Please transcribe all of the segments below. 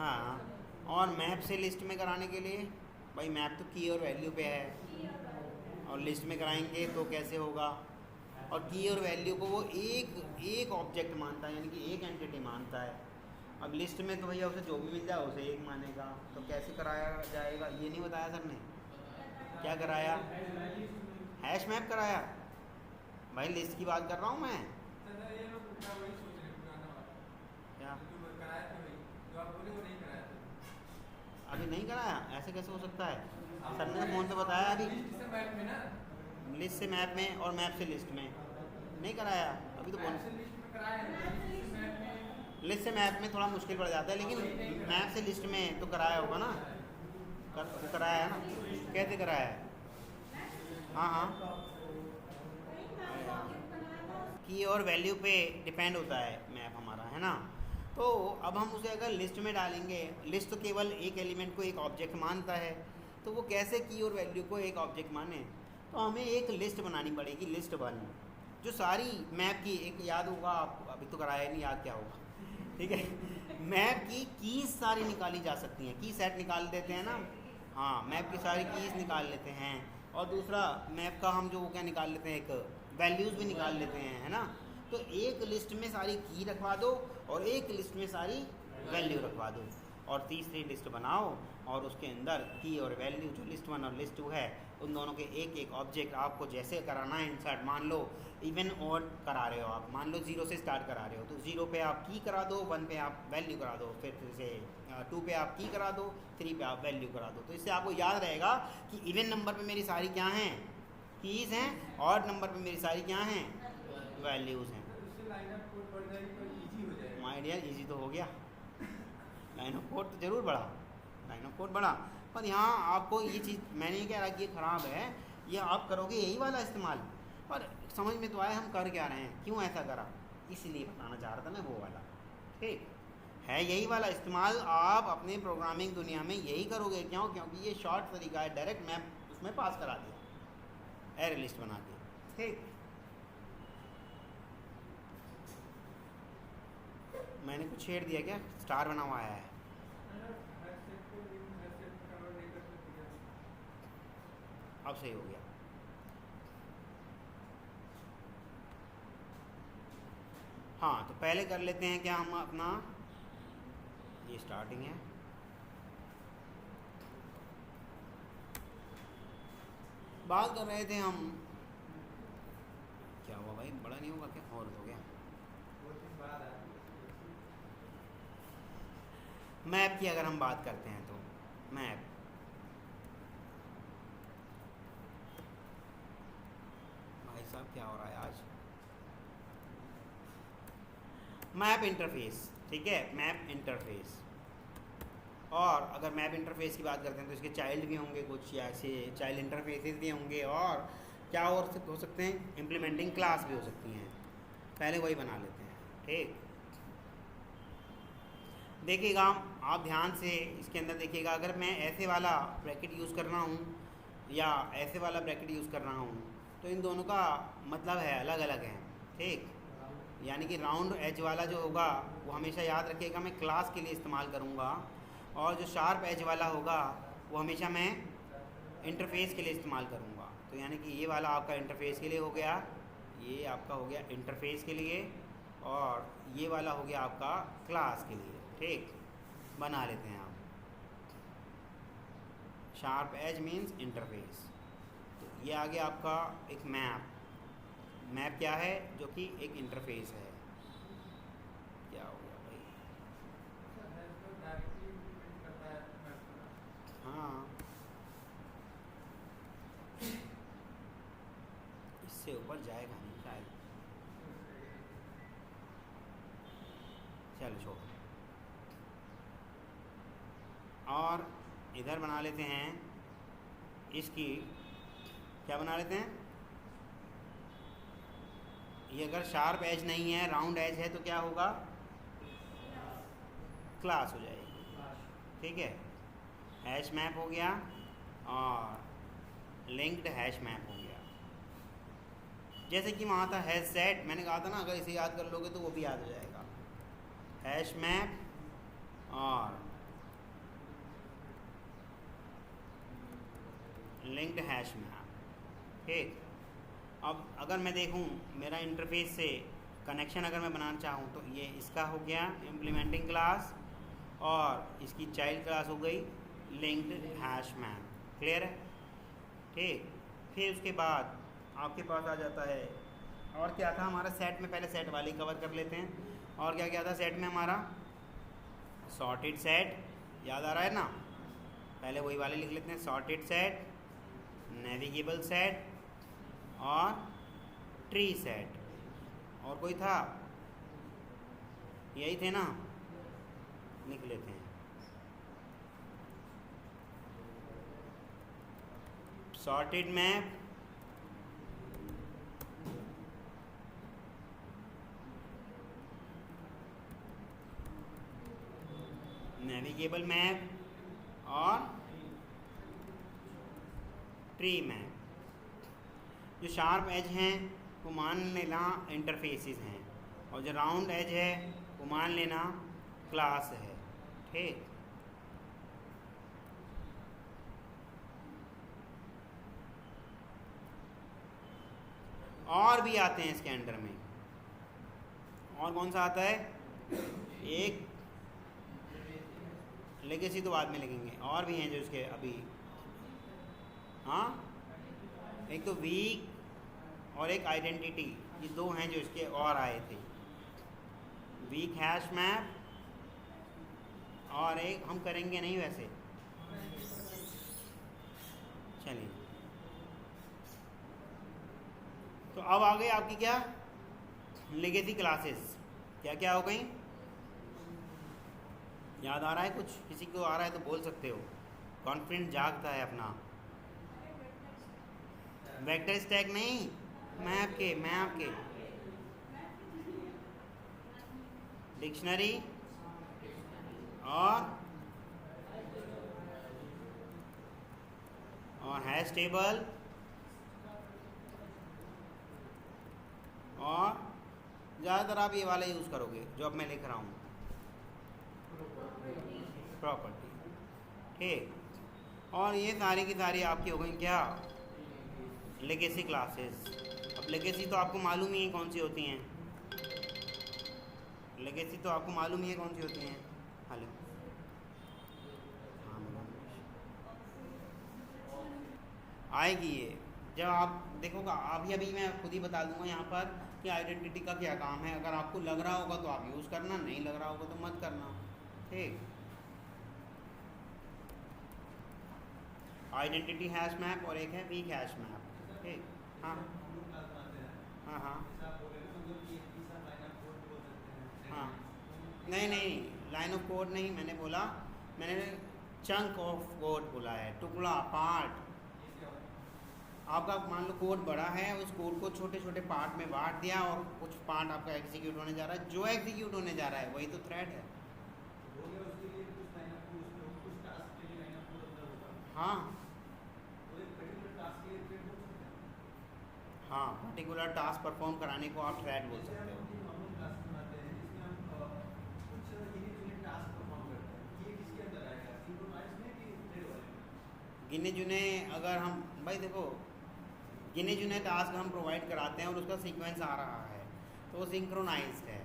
हाँ, और मैप से लिस्ट में कराने के लिए भाई मैप तो की और वैल्यू पे है, और लिस्ट में कराएंगे तो कैसे होगा? और की और वैल्यू को वो एक एक ऑब्जेक्ट मानता है, यानी कि एक एंटिटी मानता है। अब लिस्ट में तो भैया उसे जो भी मिल जाए उसे एक मानेगा, तो कैसे कराया जाएगा ये नहीं बताया सर ने। क्या कराया? हैश मैप कराया। भाई लिस्ट की बात कर रहा हूँ मैं। क्या अभी नहीं कराया? ऐसे कैसे हो सकता है? सर ने फ़ोन पे बताया अभी। लिस्ट से मैप में और मैप से लिस्ट में नहीं कराया अभी तो कौन। लिस्ट से मैप में थोड़ा मुश्किल पड़ जाता है, लेकिन मैप से लिस्ट में तो कराया होगा ना। कराया है ना? कैसे कराया है? हाँ हाँ, की और वैल्यू पे डिपेंड होता है मैप हमारा, है ना। तो अब हम उसे अगर लिस्ट में डालेंगे, लिस्ट तो केवल एक एलिमेंट को एक ऑब्जेक्ट मानता है, तो वो कैसे की और वैल्यू को एक ऑब्जेक्ट माने? तो हमें एक लिस्ट बनानी पड़ेगी, लिस्ट वन, जो सारी मैप की, एक याद होगा आपको, अभी तो कराया नहीं, याद क्या होगा? ठीक है, मैप की कीज सारी निकाली जा सकती हैं, की सेट निकाल देते हैं ना। हाँ, मैप की सारी कीज निकाल लेते हैं। और दूसरा मैप का हम जो वो क्या निकाल लेते हैं, एक वैल्यूज़ भी निकाल लेते हैं, है ना। तो एक लिस्ट में सारी की रखवा दो और एक लिस्ट में सारी वैल्यू रखवा दो, और तीसरी लिस्ट बनाओ और उसके अंदर की और वैल्यू, जो लिस्ट वन और लिस्ट टू है, उन दोनों के एक एक ऑब्जेक्ट आपको जैसे कराना है इंसर्ट। मान लो इवन ऑड करा रहे हो आप, मान लो 0 से स्टार्ट करा रहे हो, तो 0 पे आप की करा दो, 1 पे आप वैल्यू करा दो, फिर से 2 पे आप की करा दो, 3 पे आप वैल्यू करा दो। तो इससे आपको याद रहेगा कि इवन नंबर पे मेरी सारी क्या हैं, कीज़ हैं, ऑड नंबर पे मेरी सारी क्या हैं, वैल्यूज़ हैं। माय डियर, ईजी तो हो गया। लाइन ऑफ कोड तो ज़रूर बढ़ा, लाइन ऑफ कोड बढ़ा, पर यहाँ आपको ये चीज़, मैंने ये कह रहा कि ये ख़राब है, ये आप करोगे यही वाला इस्तेमाल, पर समझ में तो आया हम कर क्या रहे हैं, क्यों ऐसा करा, इसलिए बताना चाह रहा था मैं वो वाला। ठीक है, यही वाला इस्तेमाल आप अपने प्रोग्रामिंग दुनिया में यही करोगे। क्यों? क्योंकि ये शॉर्ट तरीका है, डायरेक्ट मैप उसमें पास करा दिया एरे लिस्ट बना के। ठीक, मैंने कुछ छेड़ दिया क्या? स्टार बना हुआ आया है। अब सही हो गया। हाँ, तो पहले कर लेते हैं क्या हम अपना, ये स्टार्टिंग है, बात कर रहे थे हम, क्या हुआ भाई, बड़ा नहीं होगा क्या, और हो गया। मैप की अगर हम बात करते हैं तो मैप, भाई साहब क्या हो रहा है आज, मैप इंटरफेस। ठीक है, मैप इंटरफेस। और अगर मैप इंटरफेस की बात करते हैं तो इसके चाइल्ड भी होंगे कुछ, या ऐसे चाइल्ड इंटरफेसेस भी होंगे, और क्या और हो सकते हैं, इम्प्लीमेंटिंग क्लास भी हो सकती हैं। पहले वही बना लेते हैं। ठीक, देखिएगा आप ध्यान से इसके अंदर देखिएगा, अगर मैं ऐसे वाला ब्रैकेट यूज़ कर रहा हूँ या ऐसे वाला ब्रैकेट यूज़ कर रहा हूँ, तो इन दोनों का मतलब है अलग अलग है। ठीक, यानी कि राउंड एज वाला जो होगा वो हमेशा याद रखिएगा मैं क्लास के लिए इस्तेमाल करूँगा, और जो शार्प एज वाला होगा वो हमेशा मैं इंटरफेस के लिए इस्तेमाल करूँगा। तो यानी कि ये वाला आपका इंटरफेस के लिए हो गया, ये आपका हो गया इंटरफेस के लिए, और ये वाला हो गया आपका क्लास के लिए। ठीक, बना लेते हैं आप, शार्प एज मीन्स इंटरफेस। तो ये आ गया आपका एक मैप। मैप क्या है? जो कि एक इंटरफेस है। क्या हो गया भाई? हाँ, इससे ऊपर जाएगा नहीं शायद, चलो छोड़ो। और इधर बना लेते हैं इसकी, क्या बना लेते हैं, ये अगर शार्प एज नहीं है, राउंड एज है, तो क्या होगा, क्लास हो जाएगी। ठीक है, हैश मैप हो गया और लिंक्ड हैश मैप हो गया। जैसे कि वहाँ था हैश सेट, मैंने कहा था ना अगर इसे याद कर लोगे तो वो भी याद हो जाएगा। हैश मैप और लिंक्ड हैश मैप। ठीक, अब अगर मैं देखूं मेरा इंटरफेस से कनेक्शन अगर मैं बनाना चाहूँ तो ये इसका हो गया इम्प्लीमेंटिंग क्लास और इसकी चाइल्ड क्लास हो गई लिंक्ड हैश मैप। क्लियर है? ठीक, फिर उसके बाद आपके पास आ जाता है और क्या था हमारा सेट में, पहले सेट वाले कवर कर लेते हैं। और क्या क्या था सेट में हमारा? सॉर्टेड सेट, याद आ रहा है ना? पहले वही वाले लिख लेते हैं, सॉर्टेड सेट, नेविगेबल सेट और ट्री सेट। और कोई था? यही थे ना, लिख लेते हैं। सॉर्टेड मैप, नेविगेबल मैप और ट्री मैप। जो शार्प एज हैं वो मान लेना इंटरफेसेस हैं और जो राउंड एज है वो मान लेना क्लास है। ठीक, और भी आते हैं इसके अंडर में। और कौन सा आता है? एक लेगेसी तो बाद में लिखेंगे, और भी हैं जो इसके अभी, हाँ, एक तो वीक और एक आइडेंटिटी, ये दो हैं जो इसके और आए थे। वीक हैश मैप और एक हम करेंगे नहीं वैसे, चलिए। तो अब आ गए आपकी क्या लेगेसी क्लासेस, क्या क्या हो गई? याद आ रहा है कुछ? किसी को आ रहा है तो बोल सकते हो, कॉन्फिडेंस जागता है अपना। वेक्टर स्टैक नहीं, मैप के डिक्शनरी और हैश टेबल और ज़्यादातर आप ये वाला यूज़ करोगे जो अब मैं लिख रहा हूँ, प्रॉपर्टी। ठीक, और ये सारी की सारी आपकी हो गई क्या? Legacy classes. अब लेगेसी तो आपको मालूम ही है कौन सी होती हैं, लेगेसी तो आपको मालूम ही है कौन सी होती हैं। हेलो, आएगी ये जब आप देखोगा। अभी मैं खुद ही बता दूंगा यहाँ पर कि आइडेंटिटी का क्या काम है। अगर आपको लग रहा होगा तो आप यूज़ करना, नहीं लग रहा होगा तो मत करना। ठीक, आइडेंटिटी हैश मैप और एक है वीक हैश मैप। ठीक, हाँ हाँ हाँ हाँ, नहीं, लाइन ऑफ कोड नहीं मैंने बोला, मैंने चंक ऑफ कोड बोला है, टुकड़ा, पार्ट। आपका मान लो कोड बड़ा है, उस कोड को छोटे छोटे पार्ट में बांट दिया और कुछ पार्ट आपका एग्जीक्यूट होने जा रहा है। जो एग्जीक्यूट होने जा रहा है वही तो थ्रेड है। हाँ हाँ, पर्टिकुलर टास्क परफॉर्म कराने को आप थ्रेड बोल सकते हो। गिने चुने अगर हम, भाई देखो, गिने चुने टास्क हम प्रोवाइड कराते हैं और उसका सीक्वेंस आ रहा है तो वो सिंक्रोनाइज्ड है।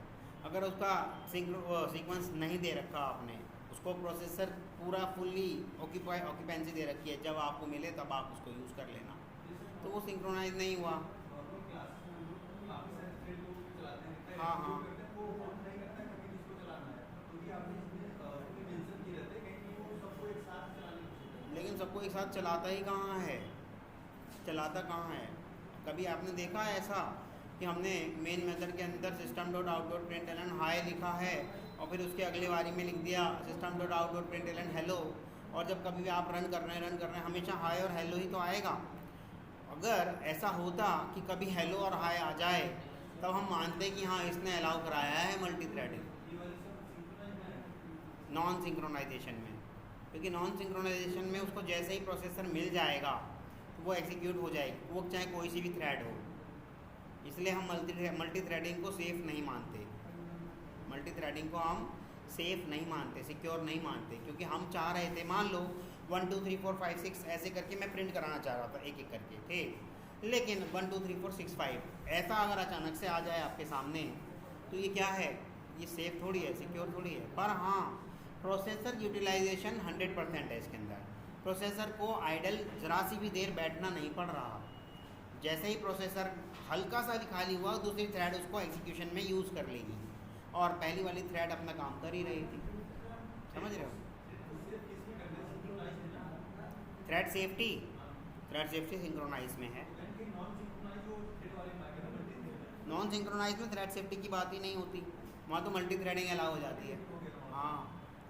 अगर उसका सीक्वेंस नहीं दे रखा आपने, उसको प्रोसेसर पूरा फुल्ली ऑक्यूपेंसी दे रखी है, जब आपको मिले तब आप उसको यूज़ कर लेना, तो वो सिंक्रोनाइज नहीं हुआ। हाँ हाँ, लेकिन सबको एक साथ चलाता ही कहाँ है, चलाता कहाँ है? कभी आपने देखा है ऐसा कि हमने मेन मेथड के अंदर system dot out dot println high लिखा है और फिर उसके अगले बारी में लिख दिया system dot out dot println hello, और जब कभी भी आप रन कर रहे हैं हमेशा हाई और हेलो ही तो आएगा। अगर ऐसा होता कि कभी हेलो और हाई आ जाए तब हम मानते कि हाँ इसने अलाउ कराया है मल्टी थ्रेडिंग। नॉन सिंक्रोनाइजेशन में, क्योंकि नॉन सिंक्रोनाइजेशन में उसको जैसे ही प्रोसेसर मिल जाएगा तो वो एग्जीक्यूट हो जाएगी, वो चाहे कोई सी भी थ्रेड हो। इसलिए हम मल्टी थ्रेडिंग को सेफ़ नहीं मानते, मल्टी थ्रेडिंग को हम सेफ़ नहीं मानते, सिक्योर नहीं मानते, क्योंकि हम चाह रहे थे, मान लो 1 2 3 4 5 6 ऐसे करके मैं प्रिंट कराना चाह रहा था एक एक करके, ठीक। लेकिन 1 2 3 4 6 5 ऐसा अगर अचानक से आ जाए आपके सामने तो ये क्या है, ये सेफ थोड़ी है, सिक्योर थोड़ी है। पर हाँ, प्रोसेसर यूटिलाइजेशन 100% है इसके अंदर। प्रोसेसर को आइडल ज़रा सी भी देर बैठना नहीं पड़ रहा। जैसे ही प्रोसेसर हल्का सा भी खाली हुआ, दूसरी थ्रेड उसको एग्जीक्यूशन में यूज़ कर लेगी और पहली वाली थ्रेड अपना काम कर ही रही थी। समझ रहे हो? थ्रेड सेफ्टी सिंक्रोनाइज में है। नॉन सिंक्रोनाइज में थ्रेड सेफ्टी की बात ही नहीं होती, वहाँ तो मल्टी थ्रेडिंग अलाउ हो जाती है। हाँ,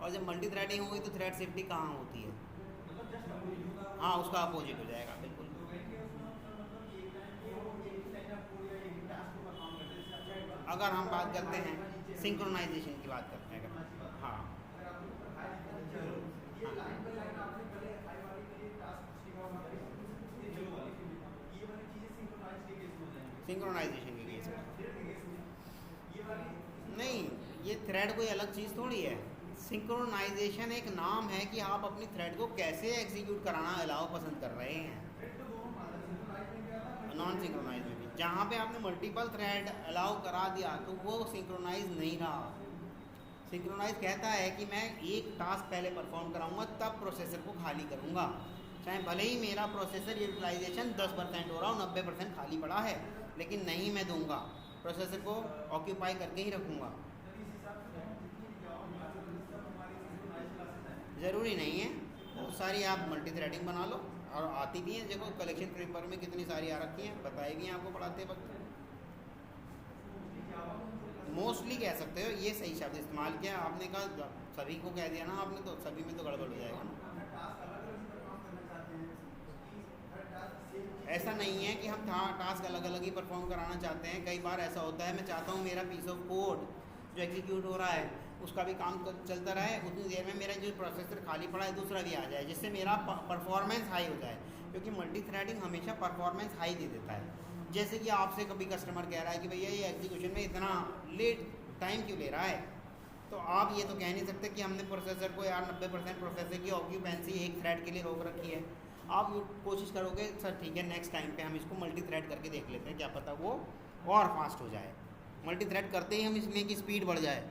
और जब मल्टी थ्रेडिंग होगी तो थ्रेड सेफ्टी कहाँ होती है? हाँ, उसका अपोजिट हो जाएगा, बिल्कुल। अगर हम बात करते हैं सिंक्रोनाइजेशन की बात करते हैं अगर, हाँ सिंक्रोनाइजेशन के केस में नहीं, ये थ्रेड कोई अलग चीज़ थोड़ी है। सिंक्रोनाइजेशन एक नाम है कि आप अपनी थ्रेड को कैसे एग्जीक्यूट कराना अलाउ पसंद कर रहे हैं। नॉन सिंक्रोनाइज में भी जहाँ पे आपने मल्टीपल थ्रेड अलाउ करा दिया तो वो सिंक्रोनाइज नहीं रहा। सिंक्रोनाइज कहता है कि मैं एक टास्क पहले परफॉर्म कराऊंगा तब प्रोसेसर को खाली करूंगा, चाहे भले ही मेरा प्रोसेसर यूटिलाइजेशन 10% हो रहा हो, 90% खाली पड़ा है, लेकिन नहीं मैं दूंगा, प्रोसेसर को ऑक्यूपाई करके ही रखूँगा। ज़रूरी नहीं है, बहुत सारी आप मल्टी थ्रेडिंग बना लो, और आती भी हैं, देखो कलेक्शन पेपर में कितनी सारी आ रखी हैं, बताई भी हैं आपको पढ़ाते वक्त। मोस्टली कह सकते हो, ये सही शब्द इस्तेमाल किया आपने, कहा सभी को कह दिया ना आपने, तो सभी में तो गड़बड़ हो जाएगा ना। ऐसा नहीं है कि हम टास्क अलग अलग ही परफॉर्म कराना चाहते हैं। कई बार ऐसा होता है मैं चाहता हूँ मेरा पीस ऑफ कोड जो एग्जीक्यूट हो रहा है उसका भी काम चलता रहे, उतनी देर में मेरा जो प्रोसेसर खाली पड़ा है दूसरा भी आ जाए, जिससे मेरा परफॉर्मेंस हाई हो जाए, क्योंकि मल्टी थ्रेडिंग हमेशा परफॉर्मेंस हाई दे देता है। जैसे कि आपसे कभी कस्टमर कह रहा है कि भैया ये एग्जीक्यूशन में इतना लेट टाइम क्यों ले रहा है, तो आप ये तो कह नहीं सकते कि हमने प्रोसेसर को यार 90% प्रोसेसर की ऑक्यूपेंसी एक थ्रेड के लिए रोक रखी है। आप कोशिश करोगे सर ठीक है नेक्स्ट टाइम पे हम इसको मल्टी थ्रेड करके देख लेते हैं, क्या पता वो और फास्ट हो जाए। मल्टी थ्रेड करते ही हम इसमें की स्पीड बढ़ जाए।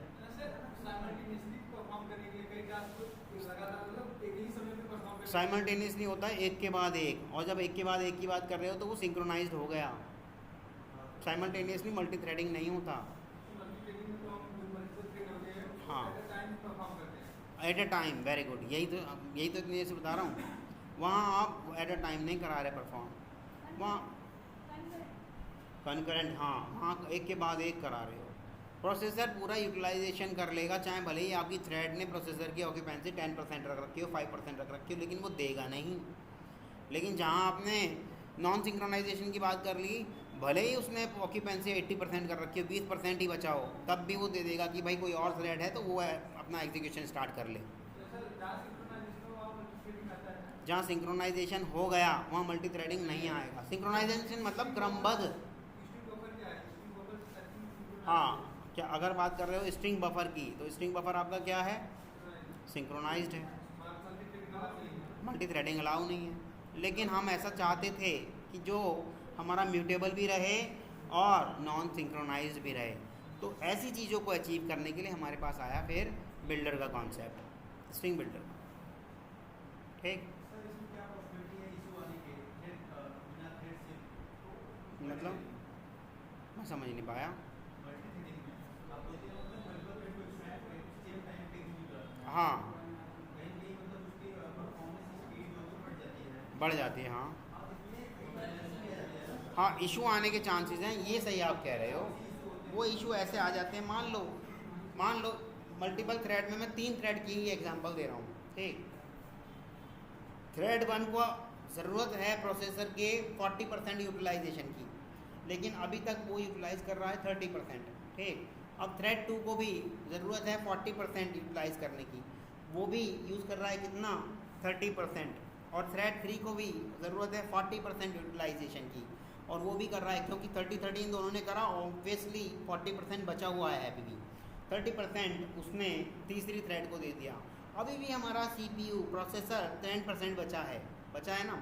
साइमल्टेनियसली होता है एक के बाद एक, और जब एक के बाद एक की बात कर रहे हो तो वो सिंक्रोनाइज्ड हो गया। साइमल्टेनियसली मल्टी थ्रेडिंग नहीं होता। हाँ, at a time, very good, यही तो इतनी से बता रहा हूँ। वहाँ आप एट अ टाइम नहीं करा रहे परफॉर्म, वहाँ कनकरेंट, हाँ वहाँ एक के बाद एक करा रहे हो। प्रोसेसर पूरा यूटिलाइजेशन कर लेगा, चाहे भले ही आपकी थ्रेड ने प्रोसेसर की ऑक्यूपेंसी 10% रख रखी हो, 5% रख रखी हो, लेकिन वो देगा नहीं। लेकिन जहाँ आपने नॉन सिंक्रोनाइजेशन की बात कर ली, भले ही उसने ऑक्यूपेंसी 80% कर रखी हो, 20% ही बचा हो, तब भी वो दे देगा कि भाई कोई और थ्रेड है तो वो अपना एग्जीक्यूशन स्टार्ट कर ले। जहाँ सिंक्रोनाइजेशन हो गया वहाँ मल्टी थ्रेडिंग नहीं आएगा। सिंक्रोनाइजेशन मतलब क्रमबद्ध। हाँ, क्या अगर बात कर रहे हो स्ट्रिंग बफर की, तो स्ट्रिंग बफर आपका क्या है, सिंक्रोनाइज्ड है, मल्टी थ्रेडिंग अलाउ नहीं है। लेकिन हम ऐसा चाहते थे कि जो हमारा म्यूटेबल भी रहे और नॉन सिंक्रोनाइज्ड भी रहे, तो ऐसी चीज़ों को अचीव करने के लिए हमारे पास आया फिर बिल्डर का कॉन्सेप्ट, स्ट्रिंग बिल्डर। ठीक, मतलब मैं समझ नहीं पाया। हाँ, बढ़ जाती है, हाँ हाँ, इशू आने के चांसेस हैं, ये सही आप कह रहे हो। वो इशू ऐसे आ जाते हैं, मान लो मल्टीपल थ्रेड में, मैं 3 थ्रेड की ही एग्जांपल दे रहा हूँ, ठीक। थ्रेड 1 को ज़रूरत है प्रोसेसर के 40% यूटिलाइजेशन की, लेकिन अभी तक वो यूटिलाइज़ कर रहा है 30%, ठीक। अब थ्रेड 2 को भी ज़रूरत है 40% यूटिलाइज़ करने की, वो भी यूज़ कर रहा है कितना, 30%। और थ्रेड 3 को भी ज़रूरत है 40% यूटिलाइजेशन की, और वो भी कर रहा है, क्योंकि 30-30 इन दोनों ने करा, ऑब्वियसली 40% बचा हुआ है अभी भी। 30% उसने तीसरी थ्रेड को दे दिया। अभी भी हमारा CPU प्रोसेसर 10% बचा है ना,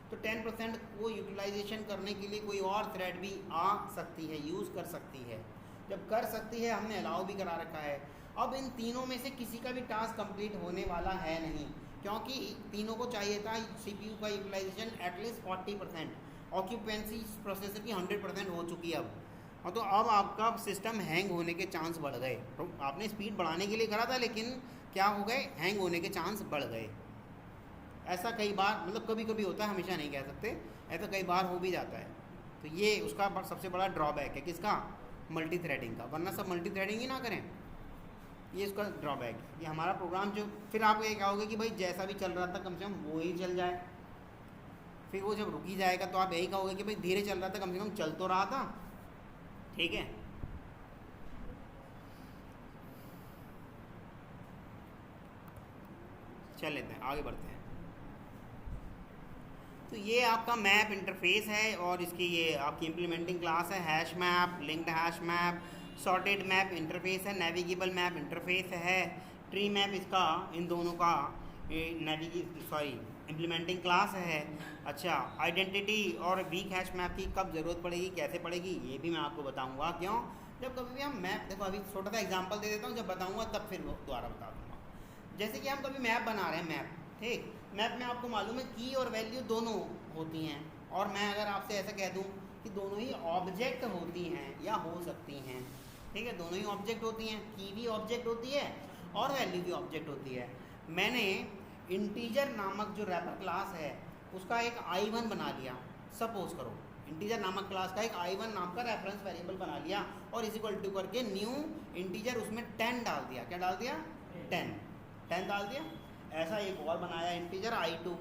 तो 10% को यूटिलाइजेशन करने के लिए कोई और थ्रेड भी आ सकती है, यूज़ कर सकती है। जब कर सकती है हमने अलाउ भी करा रखा है। अब इन तीनों में से किसी का भी टास्क कंप्लीट होने वाला है नहीं, क्योंकि तीनों को चाहिए था CPU का यूटिलाइजेशन एटलीस्ट 40%, ऑक्यूपेंसी प्रोसेसर की 100% हो चुकी है अब। और तो अब आपका सिस्टम हैंग होने के चांस बढ़ गए। तो आपने स्पीड बढ़ाने के लिए करा था, लेकिन क्या हो गए, हैंग होने के चांस बढ़ गए। ऐसा कई बार, मतलब कभी कभी होता है, हमेशा नहीं कह सकते, ऐसा कई बार हो भी जाता है। तो ये उसका सबसे बड़ा ड्रॉबैक है, किसका, मल्टी थ्रेडिंग का। वरना सब मल्टी थ्रेडिंग ही ना करें, ये इसका ड्रॉबैक है। ये हमारा प्रोग्राम जो, फिर आप ये कहोगे कि भाई जैसा भी चल रहा था कम से कम वो ही चल जाए। फिर वो जब रुक ही जाएगा तो आप यही कहोगे कि भाई धीरे चल रहा था, कम से कम चल तो रहा था। ठीक है, चल लेते हैं, आगे बढ़ते हैं। तो ये आपका मैप इंटरफेस है और इसकी ये आपकी इम्प्लीमेंटिंग क्लास है। Hash map, linked hash map, sorted map interface है, नेविगेबल मैप इंटरफेस है, ट्री मैप इसका, इन दोनों का इम्प्लीमेंटिंग क्लास है। अच्छा, आइडेंटिटी और वीक हैश मैप की कब ज़रूरत पड़ेगी, कैसे पड़ेगी, ये भी मैं आपको बताऊंगा। क्यों, जब कभी भी हम मैप, देखो अभी छोटा सा एग्जांपल दे देता हूँ, जब बताऊंगा तब फिर दोबारा बता दूंगा। जैसे कि हम कभी मैप बना रहे हैं, मैप, ठीक, मैप में आपको मालूम है की और वैल्यू दोनों होती हैं। और मैं अगर आपसे ऐसा कह दूँ कि दोनों ही ऑब्जेक्ट होती हैं या हो सकती हैं, ठीक है, दोनों ही ऑब्जेक्ट होती हैं, की भी ऑब्जेक्ट होती है और वैल्यू भी ऑब्जेक्ट होती है। मैंने इंटीजर नामक जो रैपर क्लास है उसका एक I1 बना लिया, सपोज करो इंटीजर नामक क्लास का एक I1 नाम का रेफरेंस वेरिएबल बना लिया और इज इक्वल टू करके न्यू इंटीजर उसमें 10 डाल दिया। क्या डाल दिया, 10 डाल दिया। ऐसा एक और बनाया इंटीजर I2,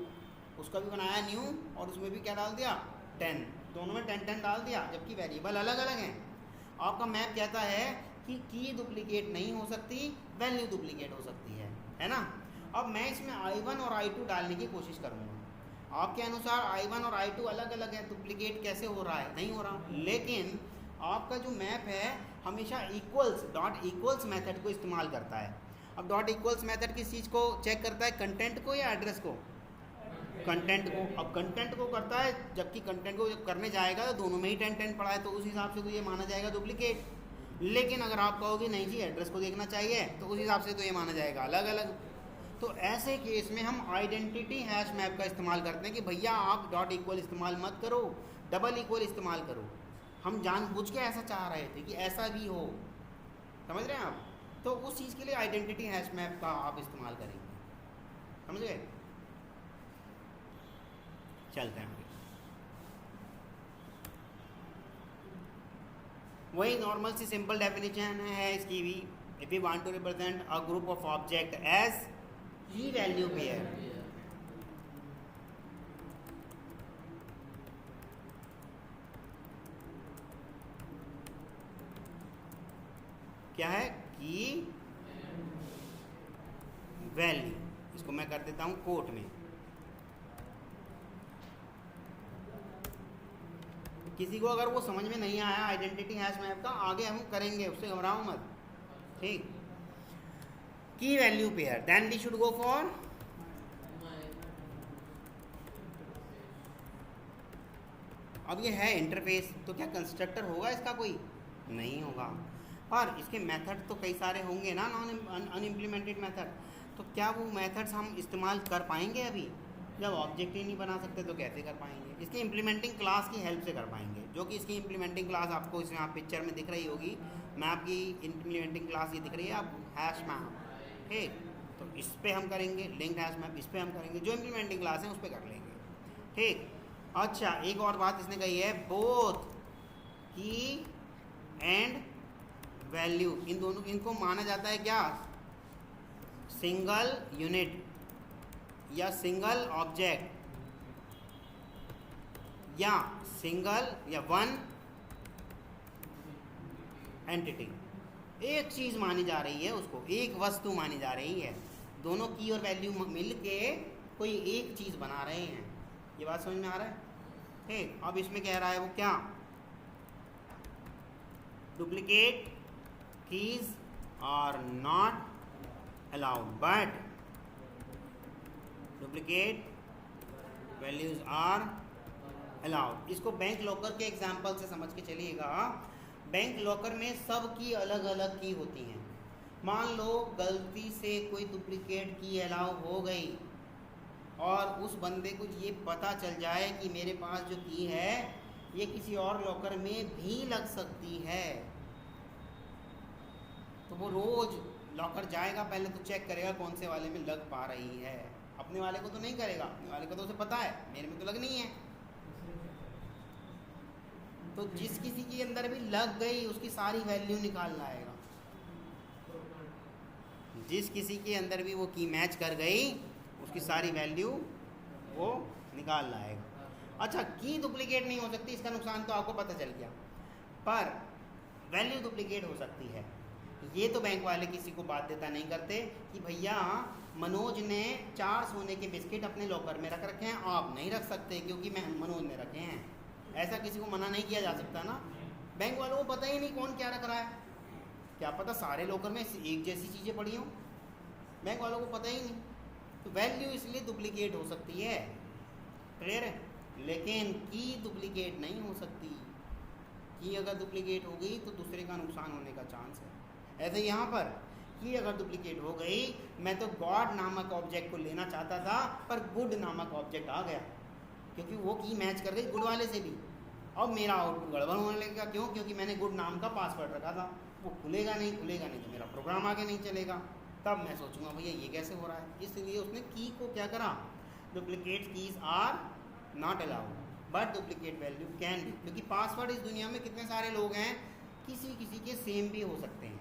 उसका भी बनाया न्यू और उसमें भी क्या डाल दिया, 10, दोनों में 10 डाल दिया, जबकि वेरिएबल अलग अलग हैं। आपका मैप कहता है कि की डुप्लीकेट नहीं हो सकती, वैल्यू डुप्लीकेट हो सकती है ना। अब मैं इसमें I1 और I2 डालने की कोशिश करूँगा। आपके अनुसार I1 और I2 अलग अलग है, डुप्लीकेट कैसे हो रहा है, नहीं हो रहा। लेकिन आपका जो मैप है हमेशा इक्वल्स, डॉट इक्वल्स मेथड को इस्तेमाल करता है। अब डॉट इक्वल्स मेथड किस चीज़ को चेक करता है, कंटेंट को या एड्रेस को, कंटेंट को। अब कंटेंट को करता है, जबकि कंटेंट को जब करने जाएगा तो दोनों में ही 10 पड़ा है, तो उस हिसाब से तो ये माना जाएगा डुप्लीकेट। लेकिन अगर आप कहोगे नहीं जी एड्रेस को देखना चाहिए, तो उस हिसाब से तो ये माना जाएगा अलग अलग। तो ऐसे केस में हम आइडेंटिटी हैश मैप का इस्तेमाल करते हैं कि भैया आप डॉट इक्वल इस्तेमाल मत करो, डबल इक्वल इस्तेमाल करो। हम जानबूझ के ऐसा चाह रहे थे कि ऐसा भी हो, समझ रहे हैं आप। तो उस चीज़ के लिए आइडेंटिटी हैश मैप का आप इस्तेमाल करेंगे, समझ गए। चलते हैं आगे। वही नॉर्मल सी सिंपल डेफिनेशन है इसकी भी। If you want to represent a group of object as key value pair, क्या है, की वैल्यू, इसको मैं कर देता हूं कोट में। किसी को अगर वो समझ में नहीं आया आइडेंटिटी हैश मैप का, आगे हम करेंगे, उससे घबराओ मत, ठीक। Key value pair, then we should go for अब ये है इंटरफेस, तो क्या कंस्ट्रक्टर होगा इसका, कोई नहीं होगा। पर इसके मेथड तो कई सारे होंगे ना, नॉन अनइम्प्लीमेंटेड मेथड। तो क्या वो मेथड्स हम इस्तेमाल कर पाएंगे अभी, जब ऑब्जेक्ट ही नहीं बना सकते तो कैसे कर पाएंगे। इसकी इम्प्लीमेंटिंग क्लास की हेल्प से कर पाएंगे, जो कि इसकी इम्प्लीमेंटिंग क्लास आपको इसमें आप पिक्चर में दिख रही होगी। मैप की इम्प्लीमेंटिंग क्लास ये दिख रही है आपको, हैश मैप, ठीक। तो इस पर हम करेंगे लिंक्ड हैश मैप, इस पर हम करेंगे, जो इम्प्लीमेंटिंग क्लास है उस पर कर लेंगे, ठीक। अच्छा, एक और बात इसने कही है, बोथ की एंड वैल्यू, इन दोनों, इनको माना जाता है क्या, सिंगल यूनिट या सिंगल ऑब्जेक्ट या सिंगल या वन एंटिटी। एक चीज़ मानी जा रही है, उसको एक वस्तु मानी जा रही है। दोनों की और वैल्यू मिल के कोई एक चीज़ बना रहे हैं। ये बात समझ में आ रहा है, ठीक। अब इसमें कह रहा है वो क्या, duplicate keys are not allowed but duplicate values are allowed. इसको बैंक लॉकर के एग्जाम्पल से समझ के चलिएगा। बैंक लॉकर में सब की अलग अलग की होती हैं। मान लो गलती से कोई डुप्लीकेट की अलाउ हो गई और उस बंदे को ये पता चल जाए कि मेरे पास जो की है ये किसी और लॉकर में भी लग सकती है, तो वो रोज लॉकर जाएगा, पहले तो चेक करेगा कौन से वाले में लग पा रही है। अपने वाले को तो नहीं करेगा, अपने वाले को तो उसे पता है मेरे में तो लग नहीं है। तो जिस किसी के अंदर भी लग गई उसकी सारी वैल्यू निकाल लाएगा। जिस किसी के अंदर भी वो की मैच कर गई उसकी सारी वैल्यू वो निकाल लाएगा। अच्छा, की डुप्लीकेट नहीं हो सकती, इसका नुकसान तो आपको पता चल गया, पर वैल्यू डुप्लीकेट हो सकती है। ये तो बैंक वाले किसी को बाध्यता नहीं करते कि भैया मनोज ने 4 सोने के बिस्किट अपने लॉकर में रख रखे हैं, आप नहीं रख सकते क्योंकि मैं मनोज ने रखे हैं। ऐसा किसी को मना नहीं किया जा सकता ना। बैंक वालों को पता ही नहीं कौन क्या रख रहा है, क्या पता सारे लॉकर में एक जैसी चीज़ें पड़ी हों, बैंक वालों को पता ही नहीं। तो वैल्यू इसलिए डुप्लीकेट हो सकती है, क्लियर है, लेकिन की डुप्लीकेट नहीं हो सकती। की अगर डुप्लीकेट हो गई तो दूसरे का नुकसान होने का चांस है। ऐसे यहाँ पर की अगर डुप्लीकेट हो गई, मैं तो गॉड नामक ऑब्जेक्ट को लेना चाहता था पर गुड नामक ऑब्जेक्ट आ गया, क्योंकि वो की मैच कर गई गुड वाले से भी। अब मेरा आउटपुट गड़बड़ होने लगेगा, क्यों? क्योंकि मैंने गुड नाम का पासवर्ड रखा था, वो खुलेगा नहीं तो मेरा प्रोग्राम आगे नहीं चलेगा। तब मैं सोचूंगा भैया ये कैसे हो रहा है। इसलिए उसने की को क्या करा, duplicate keys are not allowed but duplicate value can be. क्योंकि पासवर्ड इस दुनिया में कितने सारे लोग हैं, किसी किसी के सेम भी हो सकते हैं।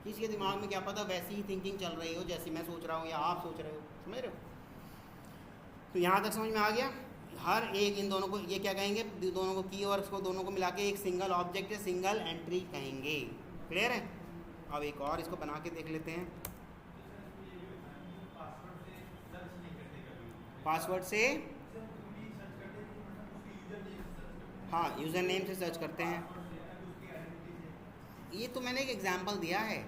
किसी के दिमाग में क्या पता वैसी ही थिंकिंग चल रही हो जैसी मैं सोच रहा हूँ या आप सोच रहे हो, समझ रहे हो? तो यहाँ तक समझ में आ गया। हर एक इन दोनों को ये क्या कहेंगे, दोनों को की और इसको दोनों को मिला के एक सिंगल ऑब्जेक्ट या सिंगल एंट्री कहेंगे। क्लियर है? अब एक और इसको बना के देख लेते हैं। पासवर्ड से, हाँ, यूज़र नेम से सर्च करते हैं। ये तो मैंने एक एग्जांपल दिया है।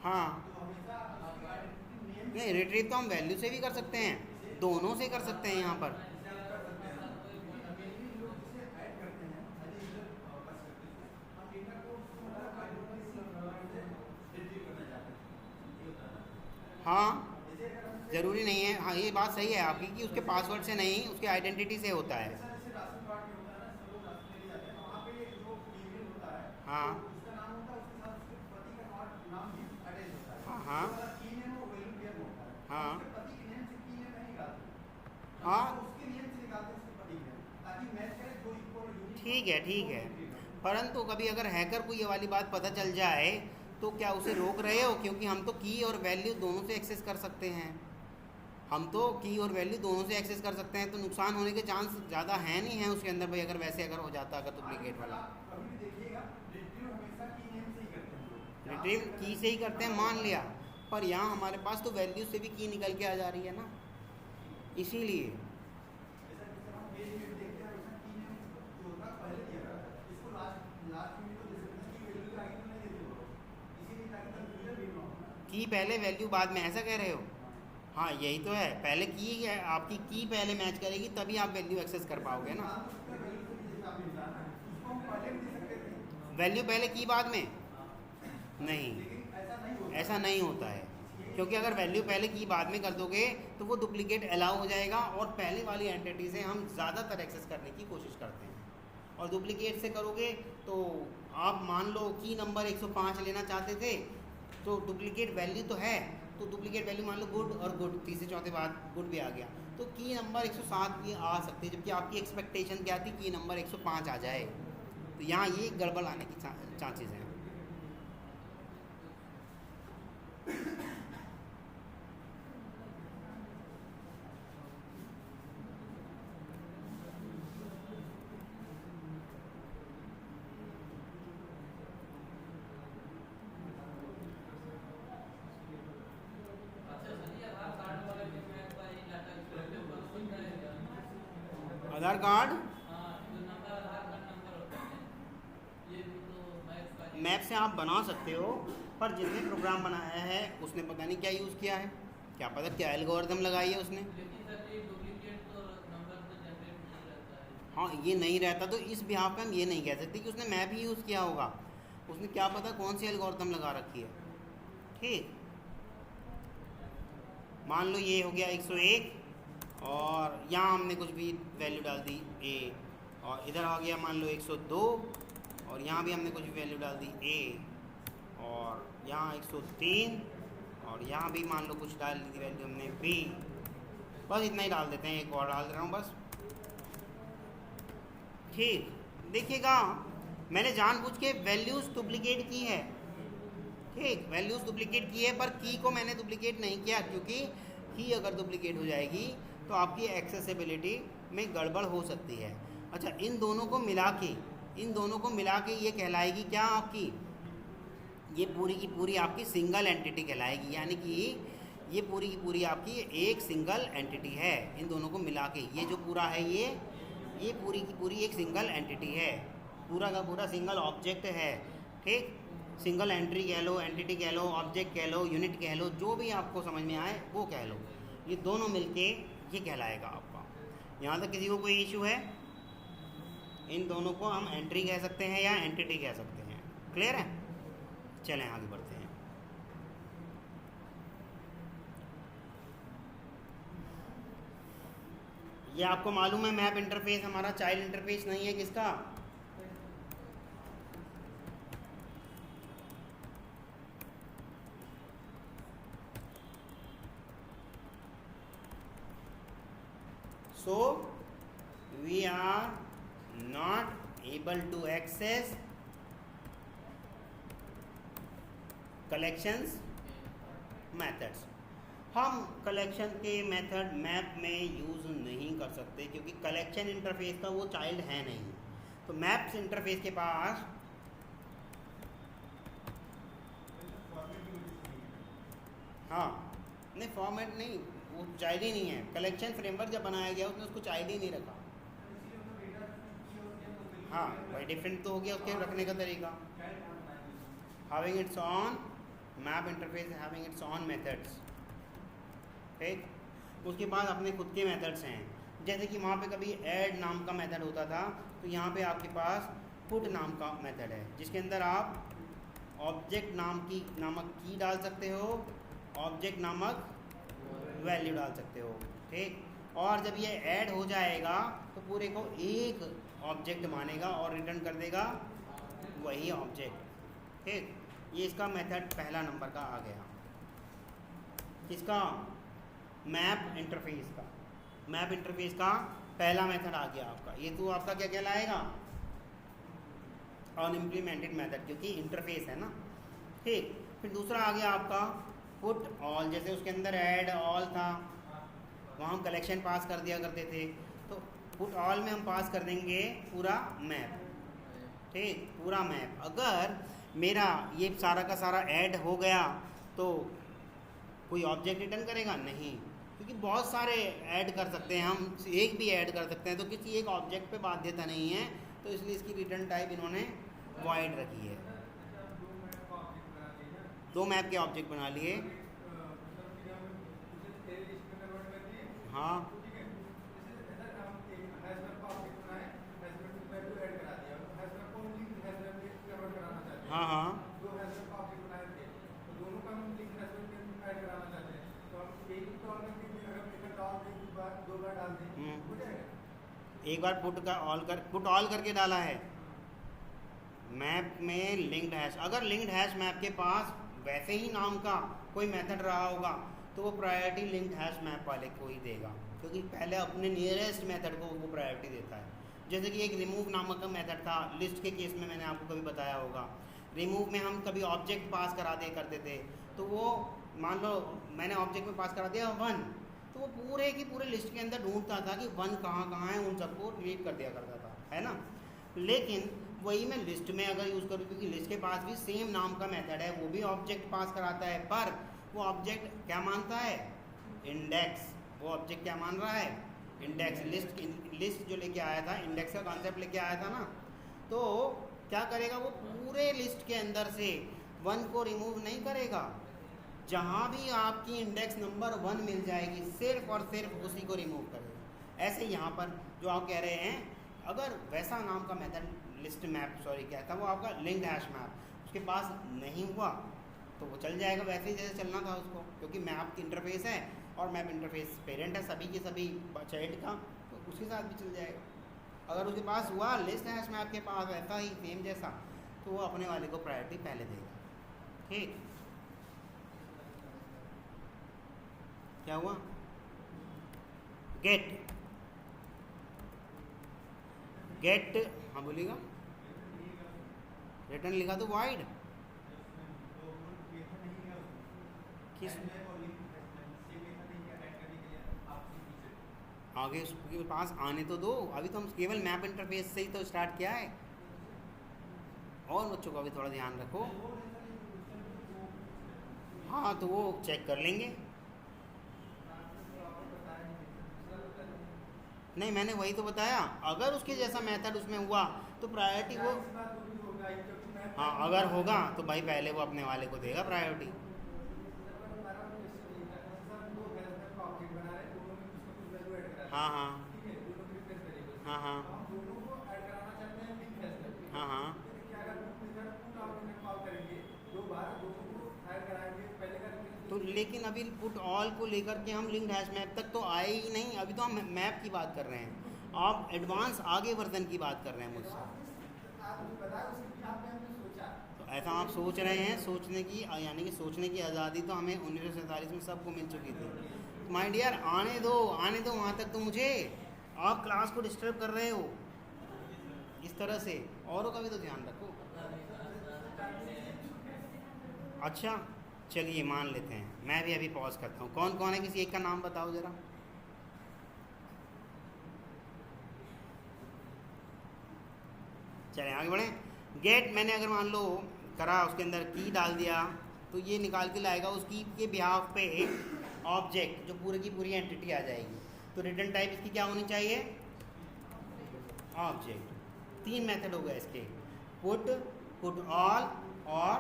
हाँ, नहीं, रिट्रीव तो हम वैल्यू से भी कर सकते हैं, दोनों से कर सकते हैं यहाँ पर। हाँ, ज़रूरी नहीं है। हाँ, ये बात सही है आपकी कि उसके पासवर्ड से नहीं, उसके आइडेंटिटी से होता है। हाँ हाँ हाँ हाँ, ठीक है, ठीक है, परंतु कभी अगर हैकर को ये वाली बात पता चल जाए तो क्या उसे रोक रहे हो? क्योंकि हम तो की और वैल्यू दोनों से एक्सेस कर सकते हैं। हम तो की और वैल्यू दोनों से एक्सेस कर सकते हैं, तो नुकसान होने के चांस ज़्यादा है नहीं है उसके अंदर भाई। अगर वैसे अगर हो जाता, अगर डुप्लीकेट वाला, रिट्रीव की से ही करते हैं मान लिया, पर यहाँ हमारे पास तो वैल्यू से भी की निकल के आ जा रही है ना, इसीलिए। की पहले वैल्यू बाद में, ऐसा कह रहे हो? हाँ, यही तो है, पहले की है आपकी, की पहले मैच करेगी तभी आप वैल्यू एक्सेस कर पाओगे ना। वैल्यू पहले की बाद में नहीं, ऐसा नहीं होता है, क्योंकि अगर वैल्यू पहले की बाद में कर दोगे तो वो डुप्लीकेट अलाउ हो जाएगा और पहले वाली एंटिटी से हम ज़्यादातर एक्सेस करने की कोशिश करते हैं। और डुप्लीकेट से करोगे तो आप मान लो की नंबर 105 लेना चाहते थे, तो डुप्लीकेट वैल्यू तो है, तो डुप्लीकेट वैल्यू मान लो गुड और गुड, तीसरे चौथे बाद गुड भी आ गया, तो की नंबर 107 भी आ सकती है, जबकि आपकी एक्सपेक्टेशन क्या थी, की नंबर 105 आ जाए। तो यहाँ ये गड़बड़ आने की चांसेस हैं। आधार कार्ड, मैप से आप बना सकते हो, पर जिसने प्रोग्राम बनाया है उसने पता नहीं क्या यूज़ किया है, क्या पता क्या एल्गोरिथम लगाई है उसने। हाँ ये नहीं रहता, तो इस बिहाफ पे हम ये नहीं कह सकते कि उसने मैप ही यूज़ किया होगा, उसने क्या पता कौन सी एल्गोरिथम लगा रखी है। ठीक, मान लो ये हो गया 101 और यहाँ हमने कुछ भी वैल्यू डाल दी a, और इधर आ गया मान लो 102 और यहाँ भी हमने कुछ भी वैल्यू डाल दी a, और यहाँ 103 और यहाँ भी मान लो कुछ डाल दी वैल्यू हमने b। बस इतना ही डाल देते हैं, एक और डाल दे रहा हूँ बस। ठीक, देखिएगा मैंने जानबूझ के वैल्यूज़ डुप्लीकेट की है। ठीक, वैल्यूज़ डुप्लीकेट की है, पर की को मैंने डुप्लीकेट नहीं किया, क्योंकि की अगर डुप्लीकेट हो जाएगी तो आपकी एक्सेसिबिलिटी में गड़बड़ हो सकती है। अच्छा, इन दोनों को मिला के ये कहलाएगी क्या आपकी, ये पूरी की पूरी आपकी सिंगल एंटिटी कहलाएगी, यानी कि ये पूरी की पूरी आपकी एक सिंगल एंटिटी है। इन दोनों को मिला के ये जो पूरा है ये पूरी की पूरी एक सिंगल एंटिटी है, पूरा का पूरा सिंगल ऑब्जेक्ट है। ठीक, सिंगल एंट्री कह लो, एंटिटी कह लो, ऑब्जेक्ट कह लो, यूनिट कह लो, जो भी आपको समझ में आए वो कह लो, ये दोनों मिलके ये कहलाएगा आपका। यहाँ तक किसी को कोई इशू है? इन दोनों को हम एंट्री कह सकते हैं या एंटिटी कह सकते हैं, क्लियर है? चलें आगे बढ़ते हैं। ये आपको मालूम है मैप इंटरफेस हमारा चाइल्ड इंटरफेस नहीं है, किसका? So we are not able to access collections methods। हम कलेक्शन के मेथड मैप में यूज़ नहीं कर सकते, क्योंकि कलेक्शन इंटरफेस का वो चाइल्ड है नहीं। तो मैप्स इंटरफेस के पास हाँ नहीं, फॉर्मेट नहीं, वो चाइल्ड ही नहीं है। कलेक्शन फ्रेमवर्क जब बनाया गया उसने उसको चाइल्ड ही नहीं रखा। हाँ भाई, डिफरेंट तो हो गया उसके रखने का तरीका। Having its on map interface, having its on methods. ठीक, उसके बाद अपने खुद के मेथड्स हैं, जैसे कि वहाँ पे कभी ऐड नाम का मेथड होता था, तो यहाँ पे आपके पास पुट नाम का मेथड है, जिसके अंदर आप ऑब्जेक्ट नामक की डाल सकते हो, ऑब्जेक्ट नामक वैल्यू डाल सकते हो। ठीक, और जब ये ऐड हो जाएगा तो पूरे को एक ऑब्जेक्ट मानेगा और रिटर्न कर देगा वही ऑब्जेक्ट। ठीक, ये इसका मेथड पहला नंबर का आ गया। किसका? मैप इंटरफेस का। मैप इंटरफेस का पहला मेथड आ गया आपका। ये तो आपका क्या कहलाएगा? अनइम्प्लीमेंटेड मेथड, क्योंकि इंटरफेस है ना। ठीक, फिर दूसरा आ गया आपका पुट ऑल। जैसे उसके अंदर ऐड ऑल था, वहाँ हम कलेक्शन पास कर दिया करते थे, तो पुट ऑल में हम पास कर देंगे पूरा मैप। ठीक, पूरा मैप। अगर मेरा ये सारा का सारा ऐड हो गया तो कोई ऑब्जेक्ट रिटर्न करेगा? नहीं, क्योंकि बहुत सारे ऐड कर सकते हैं हम, एक भी ऐड कर सकते हैं, तो किसी एक ऑब्जेक्ट पे बाध्यता नहीं है, तो इसलिए इसकी रिटर्न टाइप इन्होंने वॉइड रखी है। दो मैप के ऑब्जेक्ट बना लिए। हाँ हाँ हाँ एक बार पुट ऑल करके डाला है मैप में लिंक्ड हैश। अगर लिंक्ड हैश मैप के पास वैसे ही नाम का कोई मेथड रहा होगा तो वो प्रायोरिटी लिंक्ड हैश मैप वाले को ही देगा, क्योंकि पहले अपने नियरेस्ट मेथड को वो प्रायोरिटी देता है। जैसे कि एक रिमूव नामक का मेथड था, लिस्ट के केस में मैंने आपको कभी बताया होगा। रिमूव में हम कभी ऑब्जेक्ट पास करा दिया करते थे, तो वो मान लो मैंने ऑब्जेक्ट में पास करा दिया 1, तो वो पूरे की पूरे लिस्ट के अंदर ढूंढता था कि 1 कहाँ कहाँ है, उन सबको डिलीट कर दिया करता था, है ना। लेकिन वही मैं लिस्ट में अगर यूज़ करूँ, क्योंकि लिस्ट के पास भी सेम नाम का मेथड है, वो भी ऑब्जेक्ट पास कराता है, पर वो ऑब्जेक्ट क्या मानता है? इंडेक्स। वो ऑब्जेक्ट क्या मान रहा है? इंडेक्स। लिस्ट जो लेके आया था, इंडेक्स का कॉन्सेप्ट लेके आया था ना, तो क्या करेगा, वो पूरे लिस्ट के अंदर से 1 को रिमूव नहीं करेगा। जहाँ भी आपकी इंडेक्स नंबर 1 मिल जाएगी सिर्फ और सिर्फ उसी को रिमूव करेगा। ऐसे यहाँ पर जो आप कह रहे हैं, अगर वैसा नाम का मेथड लिस्ट मैप क्या था, वो आपका लिंक्ड हैश मैप उसके पास नहीं हुआ तो वो चल जाएगा वैसे ही जैसे चलना था उसको, क्योंकि मैप इंटरफेस है और मैप इंटरफेस पेरेंट है सभी के सभी चाइल्ड का, तो उसके साथ भी चल जाएगा। अगर उसके पास हुआ लिस्ट हैश मैप के पास ऐसा ही सेम जैसा, तो वो अपने वाले को प्रायोरिटी पहले देगा। ठीक, क्या हुआ, गेट हाँ बोलिएगा, रिटर्न लिखा तो वाइड किस आगे उसके पास आने तो दो, अभी तो हम केवल मैप इंटरफेस से ही तो स्टार्ट किया है। और बच्चों का भी थोड़ा ध्यान रखो। हाँ तो वो चेक कर लेंगे। नहीं मैंने वही तो बताया, अगर उसके जैसा मेथड उसमें हुआ तो प्रायोरिटी वो, हाँ अगर होगा तो भाई पहले वो अपने वाले को देगा प्रायोरिटी। हाँ हाँ हाँ हाँ हाँ हाँ तो लेकिन अभी पुट ऑल को लेकर के हम लिंक्ड हैश मैप तक तो आए ही नहीं, अभी तो हम मैप की बात कर रहे हैं, आप एडवांस आगे वर्जन की बात कर रहे हैं मुझसे। तो ऐसा आप सोच रहे हैं, सोचने की यानी कि सोचने की आज़ादी तो हमें 1947 में सबको मिल चुकी थी। माय डियर आने दो वहाँ तक, तो मुझे आप क्लास को डिस्टर्ब कर रहे हो इस तरह से, औरों का भी तो ध्यान रखो। अच्छा चलिए मान लेते हैं, मैं भी अभी पॉज करता हूँ। कौन कौन है, किसी एक का नाम बताओ ज़रा। चलें आगे बढ़ें। गेट मैंने अगर मान लो करा, उसके अंदर की डाल दिया तो ये निकाल के लाएगा उस की के बिहाफ पे ऑब्जेक्ट जो पूरी की पूरी एंटिटी आ जाएगी। तो रिटर्न टाइप इसकी क्या होनी चाहिए, ऑब्जेक्ट। 3 मेथड हो गए इसके, पुट ऑल और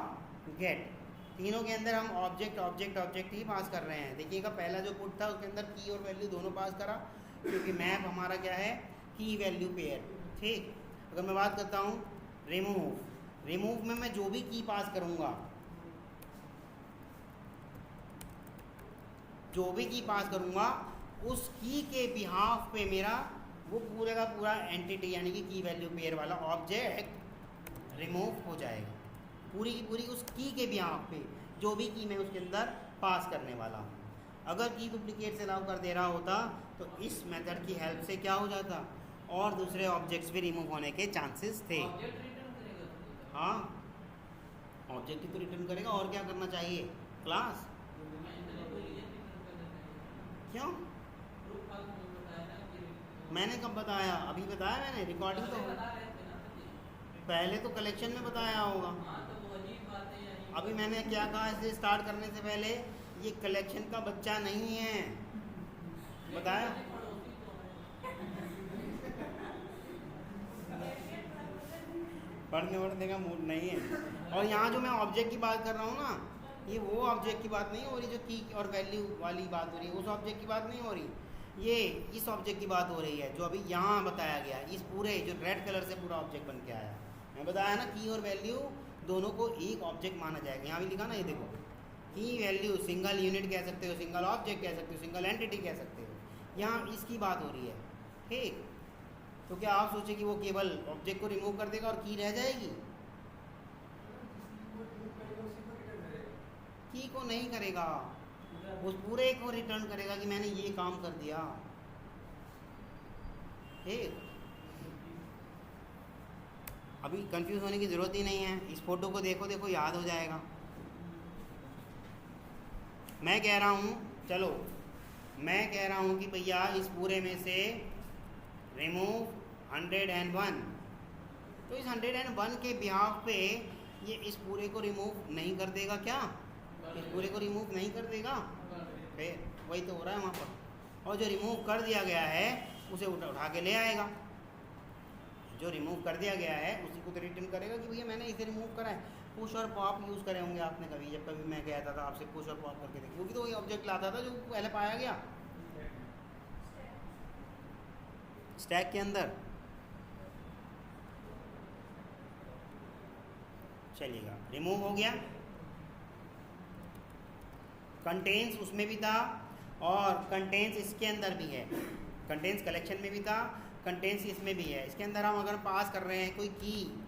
गेट। तीनों के अंदर हम ऑब्जेक्ट ही पास कर रहे हैं। देखिएगा पहला जो पुट था उसके अंदर की और वैल्यू दोनों पास करा, क्योंकि मैप हमारा क्या है, की वैल्यू पेयर। ठीक, अगर मैं बात करता हूँ रिमूव में मैं जो भी की पास करूँगा, उस की के बिहाफ पे मेरा वो पूरे का पूरा एंटिटी यानी कि की वैल्यू पेयर वाला ऑब्जेक्ट रिमूव हो जाएगा। पूरी की पूरी उस की के बिहाफ पे जो भी की मैं उसके अंदर पास करने वाला हूँ। अगर की डुप्लीकेट से अलाउ कर दे रहा होता तो इस मेथड की हेल्प से क्या हो जाता, और दूसरे ऑब्जेक्ट्स भी रिमूव होने के चांसेस थे। हाँ ऑब्जेक्ट ही तो रिटर्न करेगा, और क्या करना चाहिए क्लास। क्यों, मैंने कब बताया, अभी बताया मैंने, रिकॉर्डिंग तो पहले तो कलेक्शन में बताया होगा। अभी मैंने क्या कहा, इसे स्टार्ट करने से पहले ये कलेक्शन का बच्चा नहीं है, बताया। पढ़ने का मूड नहीं है। और यहाँ जो मैं ऑब्जेक्ट की बात कर रहा हूँ ना, ये वो ऑब्जेक्ट की बात नहीं हो रही जो की और वैल्यू वाली बात हो रही है, उस ऑब्जेक्ट की बात नहीं हो रही, ये इस ऑब्जेक्ट की बात हो रही है जो अभी यहाँ बताया गया। इस पूरे जो रेड कलर से पूरा ऑब्जेक्ट बन के आया, मैं बताया ना की और वैल्यू दोनों को एक ऑब्जेक्ट माना जाएगा। यहाँ भी लिखा ना, ये देखो, की वैल्यू सिंगल यूनिट कह सकते हो, सिंगल ऑब्जेक्ट कह सकते हो, सिंगल एंटिटी कह सकते हो। यहाँ इसकी बात हो रही है। ठीक, तो क्या आप सोचे कि वो केवल ऑब्जेक्ट को रिमूव कर देगा और की रह जाएगी? की को नहीं करेगा, उस पूरे को रिटर्न करेगा कि मैंने ये काम कर दिया। ठीक, अभी कंफ्यूज होने की ज़रूरत ही नहीं है, इस फोटो को देखो याद हो जाएगा। मैं कह रहा हूँ कि भैया इस पूरे में से रिमूव 101, तो इस 101 के बिहाफ पे ये इस पूरे को रिमूव नहीं कर देगा क्या? इस पूरे को रिमूव नहीं कर देगा? फिर वही तो हो रहा है वहाँ पर। और जो रिमूव कर दिया गया है उसे उठा के ले आएगा। जो रिमूव कर दिया गया है उसी को तो रिटर्न करेगा कि भैया मैंने इसे रिमूव करा है। पुश और पॉप यूज़ करे होंगे आपने कभी, जब कभी मैं कहता था आपसे पुश और पॉप करके देखिए, वो भी तो वही ऑब्जेक्ट लाता था जो पहले पाया गया स्टैक के अंदर। चलिएगा, रिमूव हो गया। कंटेंट्स उसमें भी था और कंटेंट्स इसके अंदर भी है, कंटेंट्स कलेक्शन में भी था, कंटेंट्स इसमें भी है। इसके अंदर हम अगर पास कर रहे हैं कोई की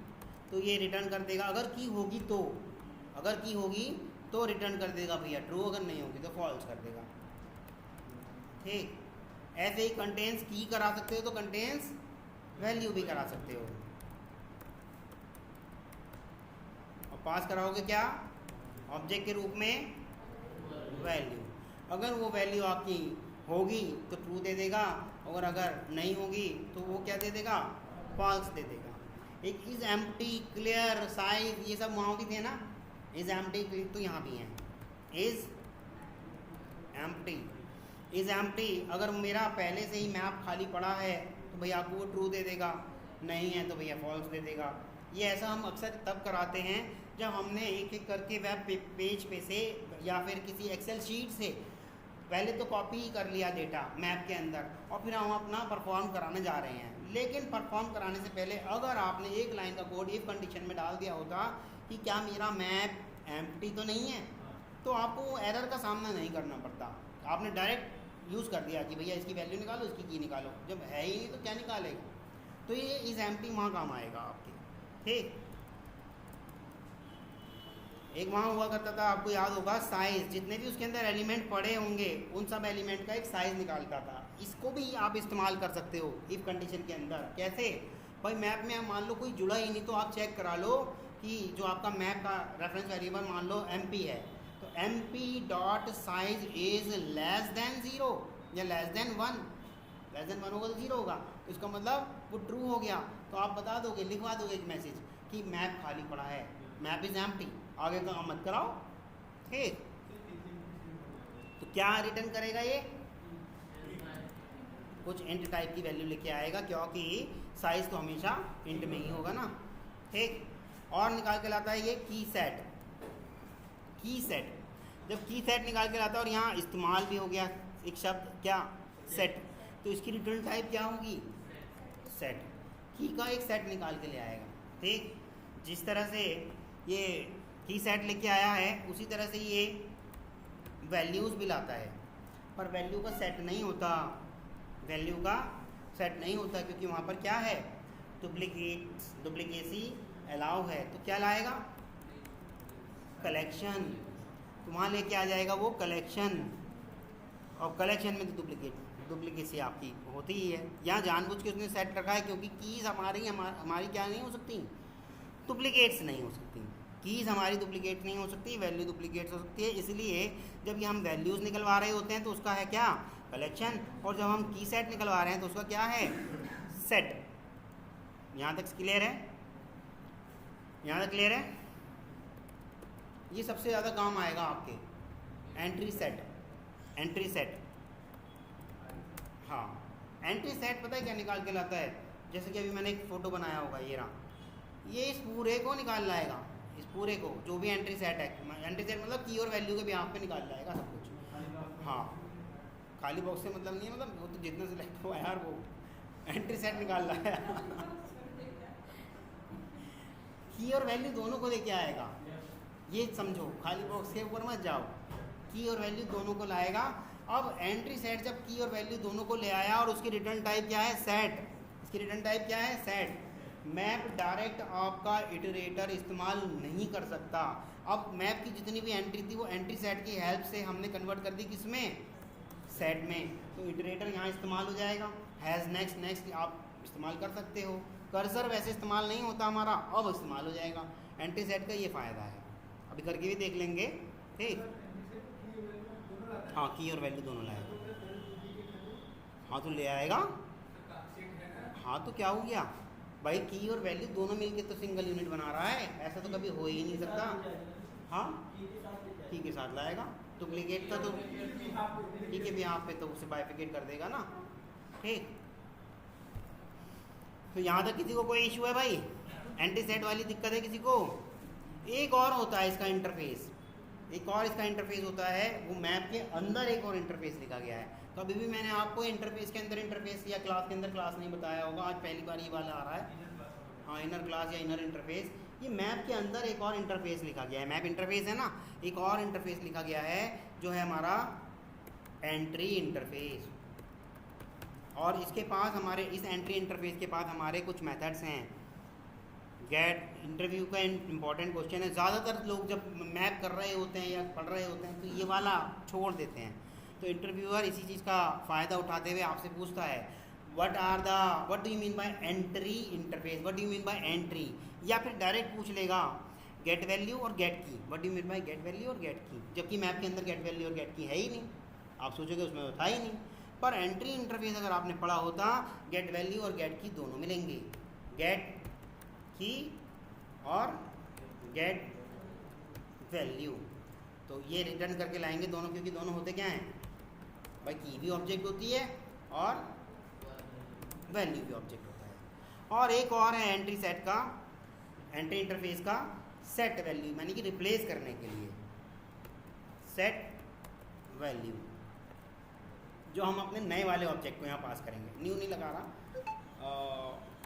तो ये रिटर्न कर देगा, अगर की होगी तो, अगर की होगी तो रिटर्न कर देगा भैया ट्रू, अगर नहीं होगी तो फॉल्स कर देगा। ठीक, ऐसे ही कंटेंट्स की करा सकते हो तो कंटेंट्स वैल्यू भी करा सकते हो। और पास कराओगे क्या, ऑब्जेक्ट के रूप में वैल्यू। अगर वो वैल्यू आपकी होगी तो ट्रू दे देगा, और अगर नहीं होगी तो वो क्या दे देगा, फॉल्स दे देगा। एक इज एम्प्टी, क्लियर, साइज, ये सब वहाँ भी थे ना, इज एम्प्टी तो यहाँ भी है इज एम्प्टी। इज एम्प्टी अगर मेरा पहले से ही मैप खाली पड़ा है तो भैया आपको वो ट्रू दे देगा, नहीं है तो भैया फॉल्स दे देगा। ये ऐसा हम अक्सर तब कराते हैं जब हमने एक एक करके वेब पेज पे से या फिर किसी एक्सेल शीट से पहले तो कॉपी कर लिया डेटा मैप के अंदर, और फिर हम अपना परफॉर्म कराने जा रहे हैं। लेकिन परफॉर्म कराने से पहले अगर आपने एक लाइन का कोड इफ कंडीशन में डाल दिया होता कि क्या मेरा मैप एम्प्टी तो नहीं है, तो आपको एरर का सामना नहीं करना पड़ता। आपने डायरेक्ट यूज़ कर दिया कि भैया इसकी वैल्यू निकालो, इसकी की निकालो, जब है ही नहीं तो क्या निकालेगा। तो ये इस एम्प्टी वहाँ काम आएगा आपके। ठीक, एक वहाँ हुआ करता था, आपको याद होगा, साइज़, जितने भी उसके अंदर एलिमेंट पड़े होंगे उन सब एलिमेंट का एक साइज़ निकालता था। इसको भी आप इस्तेमाल कर सकते हो इफ़ कंडीशन के अंदर। कैसे भाई, मैप में मान लो कोई जुड़ा ही नहीं तो आप चेक करा लो कि जो आपका मैप का रेफरेंस वेरिएबल मान लो MP है, तो MP.size इज़ लेस देन 0 या लेस देन 1, लेस देन 1 होगा तो 0 होगा, तो इसका मतलब वो ट्रू हो गया। तो आप बता दोगे, लिखवा दोगे एक मैसेज कि मैप खाली पड़ा है, मैप इज़ एम्प्टी, आगे का मत कराओ। ठीक, तो क्या रिटर्न करेगा ये, कुछ इंट टाइप की वैल्यू लेके आएगा, क्योंकि साइज तो हमेशा इंट में ही होगा ना। ठीक, और निकाल के लाता है ये की सेट। की सेट, जब की सेट निकाल के लाता है और यहाँ इस्तेमाल भी हो गया एक शब्द क्या, सेट, तो इसकी रिटर्न टाइप क्या होगी, सेट। की का एक सेट निकाल के ले आएगा। ठीक, जिस तरह से ये की सेट लेके आया है उसी तरह से ये वैल्यूज़ भी लाता है, पर वैल्यू का सेट नहीं होता, वैल्यू का सेट नहीं होता, क्योंकि वहाँ पर क्या है, डुप्लीकेसी अलाउ है। तो क्या लाएगा, कलेक्शन, तो वहाँ लेके आ जाएगा वो कलेक्शन, और कलेक्शन में तो डुप्लीकेसी आपकी होती ही है। यहाँ जानबूझ के उसने सेट रखा है क्योंकि कीज़ हमारी क्या नहीं हो सकती, डुप्लीकेट्स नहीं हो सकती, कीज़ हमारी डुप्लीकेट नहीं हो सकती, वैल्यू डुप्लीकेट्स हो सकती है। इसलिए जब ये हम वैल्यूज़ निकलवा रहे होते हैं तो उसका है क्या, कलेक्शन, और जब हम की सेट निकलवा रहे हैं तो उसका क्या है, सेट। यहाँ तक क्लियर है, यहाँ तक क्लियर है। ये सबसे ज़्यादा काम आएगा आपके, एंट्री सेट, एंट्री सेट। हाँ, एंट्री सेट पता है क्या निकाल के लाता है, जैसे कि अभी मैंने एक फ़ोटो बनाया होगा, ये रहा, ये इस पूरे को निकाल लाएगा, इस पूरे को, जो भी एंट्री सेट है। एंट्री सेट मतलब की और वैल्यू के भी यहाँ पे निकाल लाएगा सब कुछ। हाँ, खाली बॉक्स से मतलब नहीं है, मतलब वो तो जितना सिलेक्ट हुआ यार वो एंट्री सेट निकाल लाया की और वैल्यू दोनों को लेके आएगा, ये समझो, खाली बॉक्स के ऊपर मत जाओ, की और वैल्यू दोनों को लाएगा। अब एंट्री सेट जब की और वैल्यू दोनों को ले आया और उसकी रिटर्न टाइप क्या है, सेट, इसकी रिटर्न टाइप क्या है, सेट। मैप डायरेक्ट आपका इटरेटर इस्तेमाल नहीं कर सकता। अब मैप की जितनी भी एंट्री थी वो एंट्री सेट की हेल्प से हमने कन्वर्ट कर दी किसमें, सेट में, तो इटरेटर यहाँ इस्तेमाल हो जाएगा। हैज़, नेक्स्ट, नेक्स्ट आप इस्तेमाल कर सकते हो। कर्सर वैसे इस्तेमाल नहीं होता हमारा, अब इस्तेमाल हो जाएगा। एंट्री सेट का ये फ़ायदा है, अभी करके भी देख लेंगे। ठीक, हाँ, की और वैल्यू दोनों लाएगा। हाँ तो ले आएगा, हाँ तो क्या हो गया भाई, की और वैल्यू दोनों मिलके तो सिंगल यूनिट बना रहा है, ऐसा तो कभी हो ही नहीं सकता। हाँ, की के साथ लाएगा, डुप्लीकेट था तो की के भी यहाँ पे तो उसे बाइफिकेट कर देगा ना। ठीक, तो यहाँ तक किसी को कोई इशू है भाई? एंटी सेट वाली दिक्कत है किसी को? एक और होता है इसका इंटरफेस, एक और इसका इंटरफेस होता है, वो मैप के अंदर एक और इंटरफेस लिखा गया है। तो अभी भी मैंने आपको इंटरफेस के अंदर इंटरफेस या क्लास के अंदर क्लास नहीं बताया होगा, आज पहली बार ये वाला आ रहा है। हाँ, इनर क्लास या इनर इंटरफेस, ये मैप के अंदर एक और इंटरफेस लिखा गया है। मैप इंटरफेस है ना, एक और इंटरफेस लिखा गया है जो है हमारा एंट्री इंटरफेस। और इसके पास हमारे इस एंट्री इंटरफेस के पास हमारे कुछ मेथड्स हैं। गेट इंटरव्यू का इंपॉर्टेंट क्वेश्चन है, ज़्यादातर लोग जब मैप कर रहे होते हैं या पढ़ रहे होते हैं तो ये वाला छोड़ देते हैं। तो इंटरव्यूअर इसी चीज़ का फ़ायदा उठाते हुए आपसे पूछता है what do you mean by entry interface, what do you mean by entry, या फिर डायरेक्ट पूछ लेगा गेट वैल्यू और गेट की, what do you mean by get value और गेट की, जबकि मैप के अंदर गेट वैल्यू और गेट की है ही नहीं। आप सोचोगे उसमें था ही नहीं, पर एंट्री इंटरफेस अगर आपने पढ़ा होता गेट वैल्यू और गेट की दोनों मिलेंगे, गेट की और गेट वैल्यू। तो ये रिटर्न करके लाएंगे दोनों, क्योंकि दोनों होते क्या हैं भाई, की भी ऑब्जेक्ट होती है और वैल्यू भी ऑब्जेक्ट होता है। और एक और है एंट्री सेट का, एंट्री इंटरफेस का सेट वैल्यू, यानी कि रिप्लेस करने के लिए सेट वैल्यू, जो हम अपने नए वाले ऑब्जेक्ट को यहाँ पास करेंगे। न्यू नहीं लगा रहा,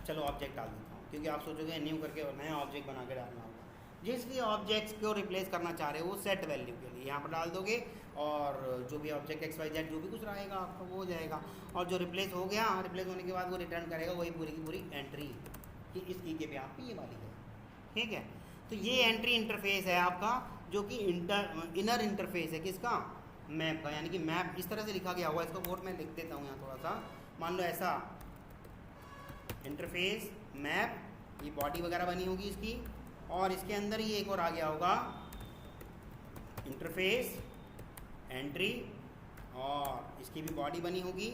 चलो ऑब्जेक्ट डाल देता हूँ, क्योंकि आप सोचोगे न्यू करके और नया ऑब्जेक्ट बना के डालना होगा। जिस भी ऑब्जेक्ट्स को रिप्लेस करना चाह रहे हो वो सेट वैल्यू के लिए यहाँ पर डाल दोगे, और जो भी ऑब्जेक्ट एक्स वाई जेड जो भी कुछ रहेगा आपका वो हो जाएगा। और जो रिप्लेस हो गया, रिप्लेस होने के बाद वो रिटर्न करेगा वही पूरी की पूरी एंट्री कि इसकी के यहाँ पे ये वाली है। ठीक है, तो ये एंट्री इंटरफेस है आपका, जो कि इनर इंटरफेस है किसका, मैप का। यानी कि मैप इस तरह से लिखा गया हुआ है, इसको बोर्ड में लिख देता हूँ यहाँ थोड़ा सा। मान लो ऐसा इंटरफेस मैप, ये बॉडी वगैरह बनी होगी इसकी, और इसके अंदर ही एक और आ गया होगा इंटरफेस एंट्री, और इसकी भी बॉडी बनी होगी।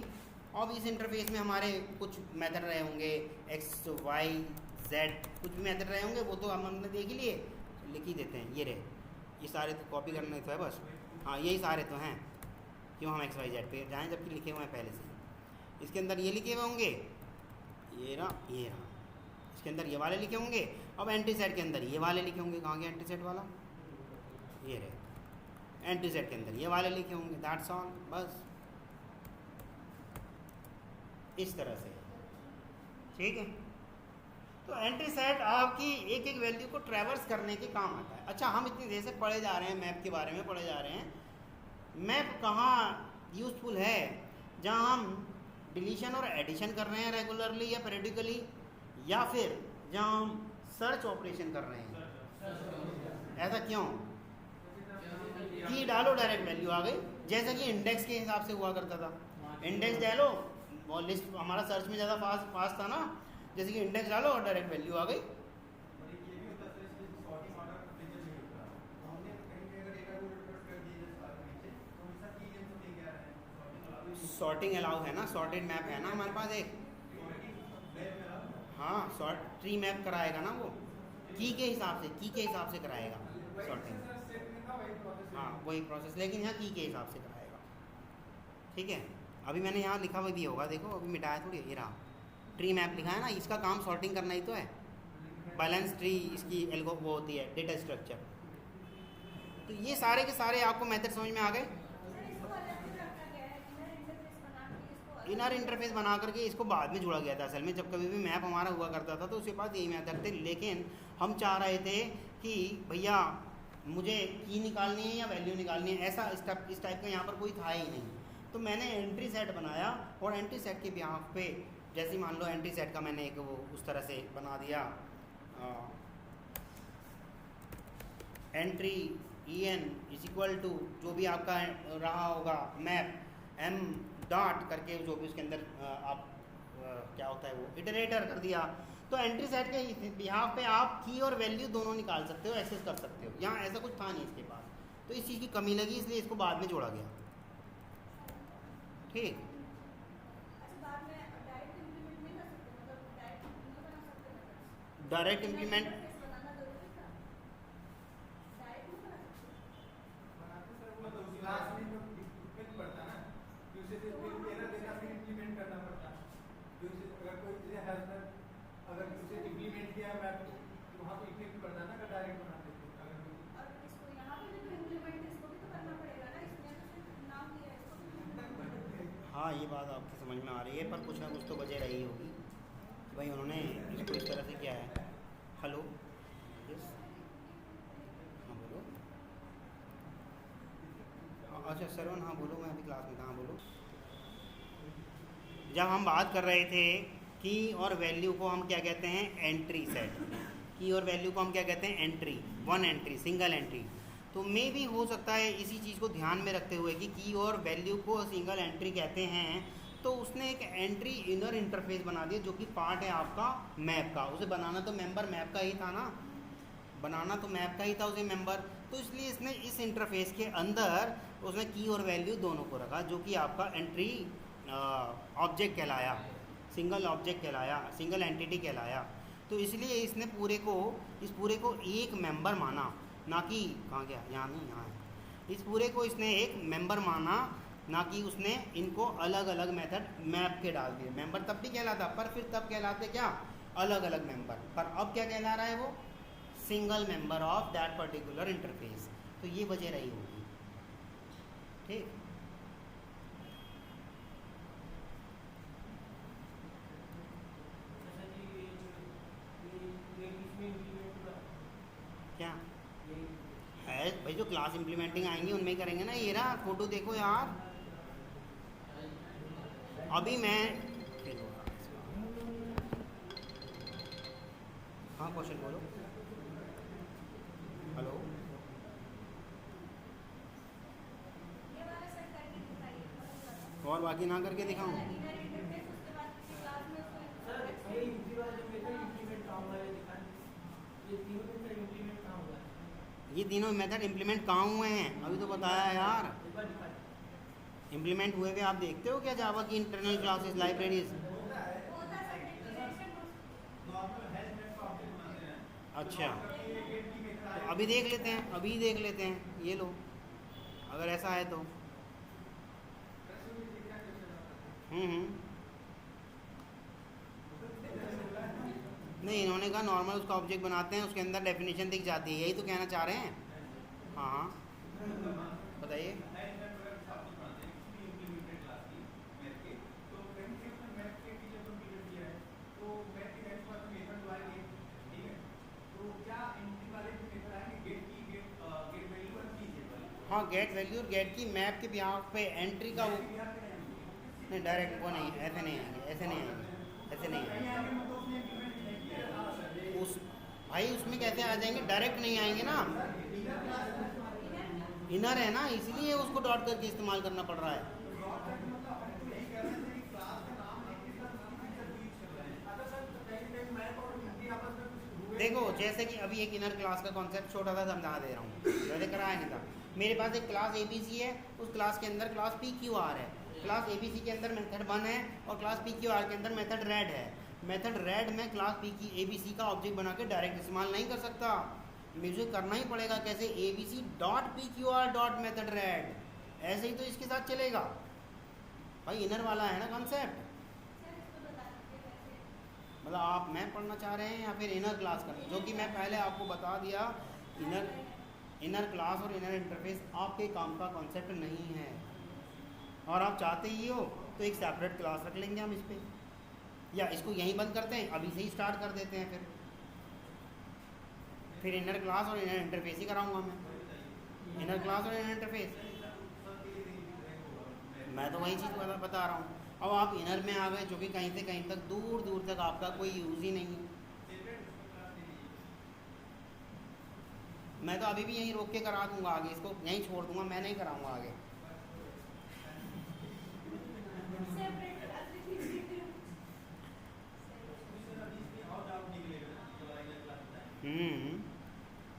अब इस इंटरफेस में हमारे कुछ मेथड रहे होंगे, एक्स वाई जेड, कुछ भी मेथड रहे होंगे, वो तो हमने देख ही लिए, लिख ही देते हैं। ये रहे, ये सारे तो कॉपी करने तो है बस, हाँ यही सारे तो हैं, क्यों हम एक्स वाई जेड पे जाएँ जबकि लिखे हुए हैं पहले से। इसके अंदर ये लिखे हुए होंगे, ये रहा, ये रहा, इसके अंदर ये वाले लिखे होंगे। अब एंट्री सेट के अंदर ये वाले लिखे होंगे, कहाँ गया एंट्री सेट वाला, ये रहे, एंट्री सेट के अंदर ये वाले लिखे होंगे, दैट्स ऑल, बस इस तरह से। ठीक है, तो एंट्री सेट आपकी एक एक वैल्यू को ट्रैवर्स करने के काम आता है। अच्छा, हम इतनी देर से पढ़े जा रहे हैं, मैप के बारे में पढ़े जा रहे हैं। मैप कहाँ यूज़फुल है, जहाँ हम डिलीशन और एडिशन कर रहे हैं रेगुलरली या पीरियडिकली, या फिर जहाँ हम सर्च ऑपरेशन कर रहे हैं। ऐसा क्यों? की डालो डायरेक्ट वैल्यू आ गई, जैसा कि इंडेक्स के हिसाब से हुआ करता था। इंडेक्स डालो और लिस्ट हमारा सर्च में ज़्यादा फास्ट था ना, जैसे कि इंडेक्स डालो और डायरेक्ट वैल्यू आ गई। सॉर्टिंग अलाउ है ना, सॉर्टेड मैप है ना हमारे पास एक, हाँ सॉर्ट ट्री मैप कराएगा ना वो, की के हिसाब से, की के हिसाब से कराएगा सॉर्टिंग, हाँ वही प्रोसेस, लेकिन यहाँ की के हिसाब से कराएगा। ठीक है, अभी मैंने यहाँ लिखा हुआ भी होगा, देखो अभी मिटाया थोड़ी, ये रहा ट्री मैप लिखा है ना, इसका काम सॉर्टिंग करना ही तो है। बैलेंस ट्री इसकी एल्गो वो होती है, डेटा स्ट्रक्चर। तो ये सारे के सारे आपको मेथड समझ में आ गए। इनर इंटरफेस बना करके इसको बाद में जोड़ा गया था असल में, जब कभी भी मैप हमारा हुआ करता था तो उसके पास यही मेथड थे, लेकिन हम चाह रहे थे कि भैया मुझे की निकालनी है या वैल्यू निकालनी है, ऐसा इस टाइप का यहाँ पर कोई था ही नहीं। तो मैंने एंट्री सेट बनाया, और एंट्री सेट के बिहाफ पे, जैसे मान लो एंट्री सेट का मैंने एक वो उस तरह से बना दिया, entry E N is equal to जो भी आपका रहा होगा मैप एम डॉट करके, जो भी उसके अंदर आप क्या होता है वो इटरेटर कर दिया। तो एंट्री सेट के बिहाफ पे आप की और वैल्यू दोनों निकाल सकते हो, एक्सेस कर सकते हो। यहाँ ऐसा कुछ था नहीं इसके पास, तो इस चीज़ की कमी लगी, इसलिए इसको बाद में जोड़ा गया। ठीक, डायरेक्ट इम्प्लीमेंट और इसको यहाँ पे भी इम्प्लीमेंट इसको भी तो करना पड़ेगा ना, इसने तो सिर्फ नाम दिया है, इसको भी इम्प्लीमेंट करना पड़ेगा। हाँ ये बात आपकी समझ में आ रही है, पर कुछ ना कुछ तो वजह रही होगी कि भाई उन्होंने इसको इस तरह से किया है। हेलो, यस, हाँ बोलो। अच्छा श्रवण, हाँ बोलो, मैं अभी क्लास में था, हाँ बोलो। जब हम बात कर रहे थे की और वैल्यू को हम क्या कहते हैं, एंट्री सेट। की और वैल्यू को हम क्या कहते हैं, entry, one entry, single entry. तो मे भी हो सकता है इसी चीज़ को ध्यान में रखते हुए कि की और वैल्यू को सिंगल एंट्री कहते हैं, तो उसने एक एंट्री इनर इंटरफेस बना दिया जो कि पार्ट है आपका मैप का। उसे बनाना तो मेंबर मैप का ही था ना, बनाना तो मैप का ही था उसे मेंबर, तो इसलिए इसने इस इंटरफेस के अंदर उसने की और वैल्यू दोनों को रखा, जो कि आपका एंट्री ऑब्जेक्ट कहलाया, सिंगल ऑब्जेक्ट कहलाया, सिंगल एंटिटी कहलाया। तो इसलिए इसने इस पूरे को एक मेंबर माना, ना कि कहाँ गया, यहाँ नहीं, यहाँ है। इस पूरे को इसने एक मेंबर माना, ना कि उसने इनको अलग अलग मेथड मैप के डाल दिए। मेंबर तब भी कहलाता, पर फिर तब कहलाते क्या, अलग अलग मेंबर, पर अब क्या कहला रहा है वो, single member of that particular interface. तो ये वजह रही होगी, ठीक। क्या है भाई, जो क्लास इम्प्लीमेंटिंग आएंगी उनमें ही करेंगे ना। ये रहा फोटो देखो यार, अभी मैं, हाँ क्वेश्चन बोलो। हेलो, ये वाला सेट करके दिखाइए, और बाकी ना करके दिखाऊं। इनर इंटरफेस, उसके बाद किसी क्लास में ये तीनों मेथड इम्प्लीमेंट कहाँ हुए हैं, अभी तो बताया यार। इम्प्लीमेंट हुए हुए आप देखते हो क्या, जावा की इंटरनल क्लासेस, लाइब्रेरीज। अच्छा, तो अभी देख लेते हैं, अभी देख लेते हैं, ये लो, अगर ऐसा है तो। नहीं, इन्होंने कहा नॉर्मल उसका ऑब्जेक्ट बनाते हैं, उसके अंदर डेफिनेशन दिख जाती है, यही तो कहना चाह रहे हैं। हाँ हाँ बताइए। हाँ, गेट वैल्यू और गेट की मैप के बिहाफ पे एंट्री का वो नहीं, डायरेक्ट वो नहीं, ऐसे नहीं आएंगे, ऐसे नहीं आएंगे, ऐसे नहीं आएंगे। उस भाई उसमें कैसे आ जाएंगे, डायरेक्ट नहीं आएंगे ना, इनर है ना, इसलिए उसको डॉट करके इस्तेमाल करना पड़ रहा है। देखो जैसे कि अभी एक इनर क्लास का कॉन्सेप्ट छोटा सा समझा दे रहा हूँ, वैसे कराया नहीं था। मेरे पास एक क्लास ABC है, उस क्लास के अंदर क्लास PQR है। क्लास ABC के अंदर मेथड 1 है और क्लास PQR के अंदर मेथड रेड है। मेथड रेड में क्लास ABC का ऑब्जेक्ट बना के डायरेक्ट इस्तेमाल नहीं कर सकता, मुझे करना ही पड़ेगा कैसे, ABC dot PQR dot method red, ऐसे ही तो इसके साथ चलेगा भाई, इनर वाला है ना कॉन्सेप्ट। मतलब आप मैं पढ़ना चाह रहे हैं या फिर इनर क्लास करना, जो कि मैं पहले आपको बता दिया, इनर क्लास और इनर इंटरफेस आपके काम का कॉन्सेप्ट नहीं है। और आप चाहते ही हो तो एक सेपरेट क्लास रख लेंगे हम इस पर, या इसको यहीं बंद करते हैं, अभी से ही स्टार्ट कर देते हैं। फिर इनर क्लास और इनर इंटरफेस ही कराऊंगा मैं, इनर क्लास और इनर इंटरफेस। मैं तो वही चीज़ बता रहा हूँ। अब आप इनर में आ गए, जो कि कहीं से कहीं तक, दूर दूर तक आपका कोई यूज़ ही नहीं है। मैं तो अभी भी यहीं रोक के करा दूंगा, आगे इसको यहीं छोड़ दूंगा, मैं नहीं कराऊंगा आगे।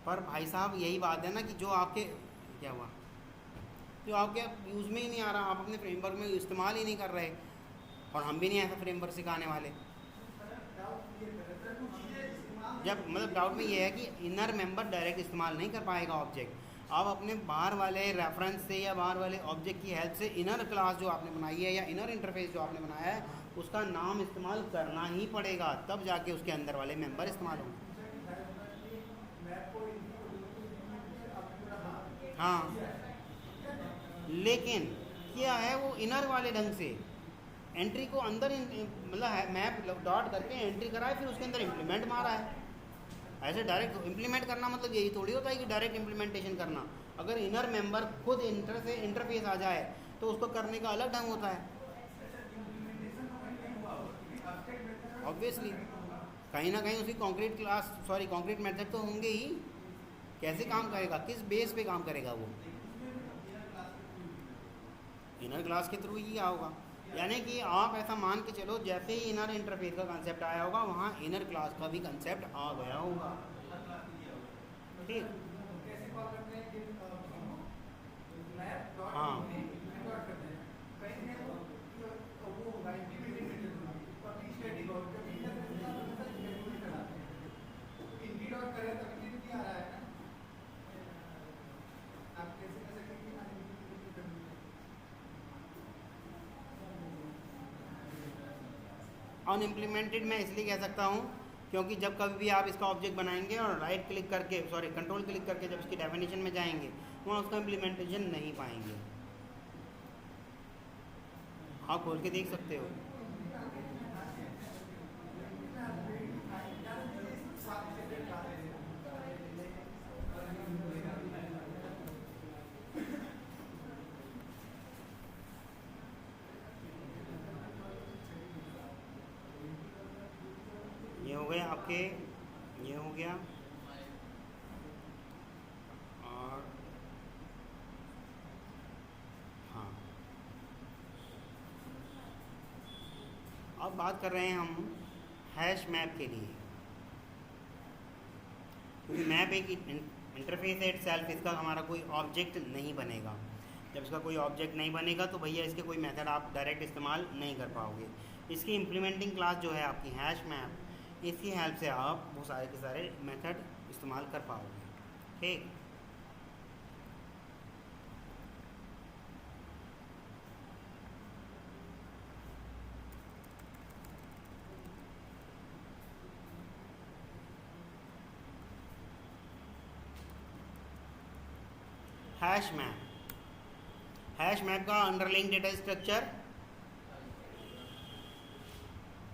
पर भाई साहब यही बात है ना कि जो आपके क्या हुआ, जो आपके यूज़ में ही नहीं आ रहा, आप अपने फ्रेमवर्क में इस्तेमाल ही नहीं कर रहे, और हम भी नहीं ऐसा फ्रेमवर्क सिखाने वाले। जब मतलब डाउट में ये है कि इनर मेंबर डायरेक्ट इस्तेमाल नहीं कर पाएगा ऑब्जेक्ट, आप अपने बाहर वाले रेफरेंस से या बाहर वाले ऑब्जेक्ट की हेल्प से इनर क्लास जो आपने बनाई है या इनर इंटरफेस जो आपने बनाया है उसका नाम इस्तेमाल करना ही पड़ेगा, तब जाके उसके अंदर वाले मेंबर इस्तेमाल होंगे। हाँ, लेकिन क्या है वो इनर वाले ढंग से एंट्री को अंदर मतलब मैप डॉट करके एंट्री कराए फिर उसके अंदर इम्प्लीमेंट मारा है। ऐसे डायरेक्ट इम्प्लीमेंट करना मतलब यही थोड़ी होता है कि डायरेक्ट इम्प्लीमेंटेशन करना। अगर इनर मेंबर खुद इंटरफेस आ जाए तो उसको करने का अलग ढंग होता है। ऑब्वियसली कहीं ना कहीं उसकी कॉन्क्रीट मेथड तो होंगे ही। कैसे काम करेगा, किस बेस पे काम करेगा वो, इनर क्लास के थ्रू ही होगा। यानी कि आप ऐसा मान के चलो जैसे ही इनर इंटरफेस का कंसेप्ट आया होगा वहाँ इनर क्लास का भी कंसेप्ट आ गया होगा। ठीक, हाँ अनइम्प्लीमेंटेड मैं इसलिए कह सकता हूँ क्योंकि जब कभी भी आप इसका ऑब्जेक्ट बनाएंगे और राइट क्लिक करके कंट्रोल क्लिक करके जब इसकी डेफिनेशन में जाएंगे वहाँ उसका इम्प्लीमेंटेशन नहीं पाएंगे। आप खोल के देख सकते हो। ये हो गए आपके, ये हो गया। और हाँ, अब बात कर रहे हैं हम हैश मैप के लिए, क्योंकि मैप एक इंटरफेस है इटसेल्फ, इसका हमारा कोई ऑब्जेक्ट नहीं बनेगा। जब इसका कोई ऑब्जेक्ट नहीं बनेगा तो भैया इसके कोई मेथड आप डायरेक्ट इस्तेमाल नहीं कर पाओगे। इसकी इम्प्लीमेंटिंग क्लास जो है आपकी हैश मैप, इसकी हेल्प से आप वो सारे के सारे मेथड इस्तेमाल कर पाओगे। ठीक, हैश मैप का अंडरलाइंग डेटा स्ट्रक्चर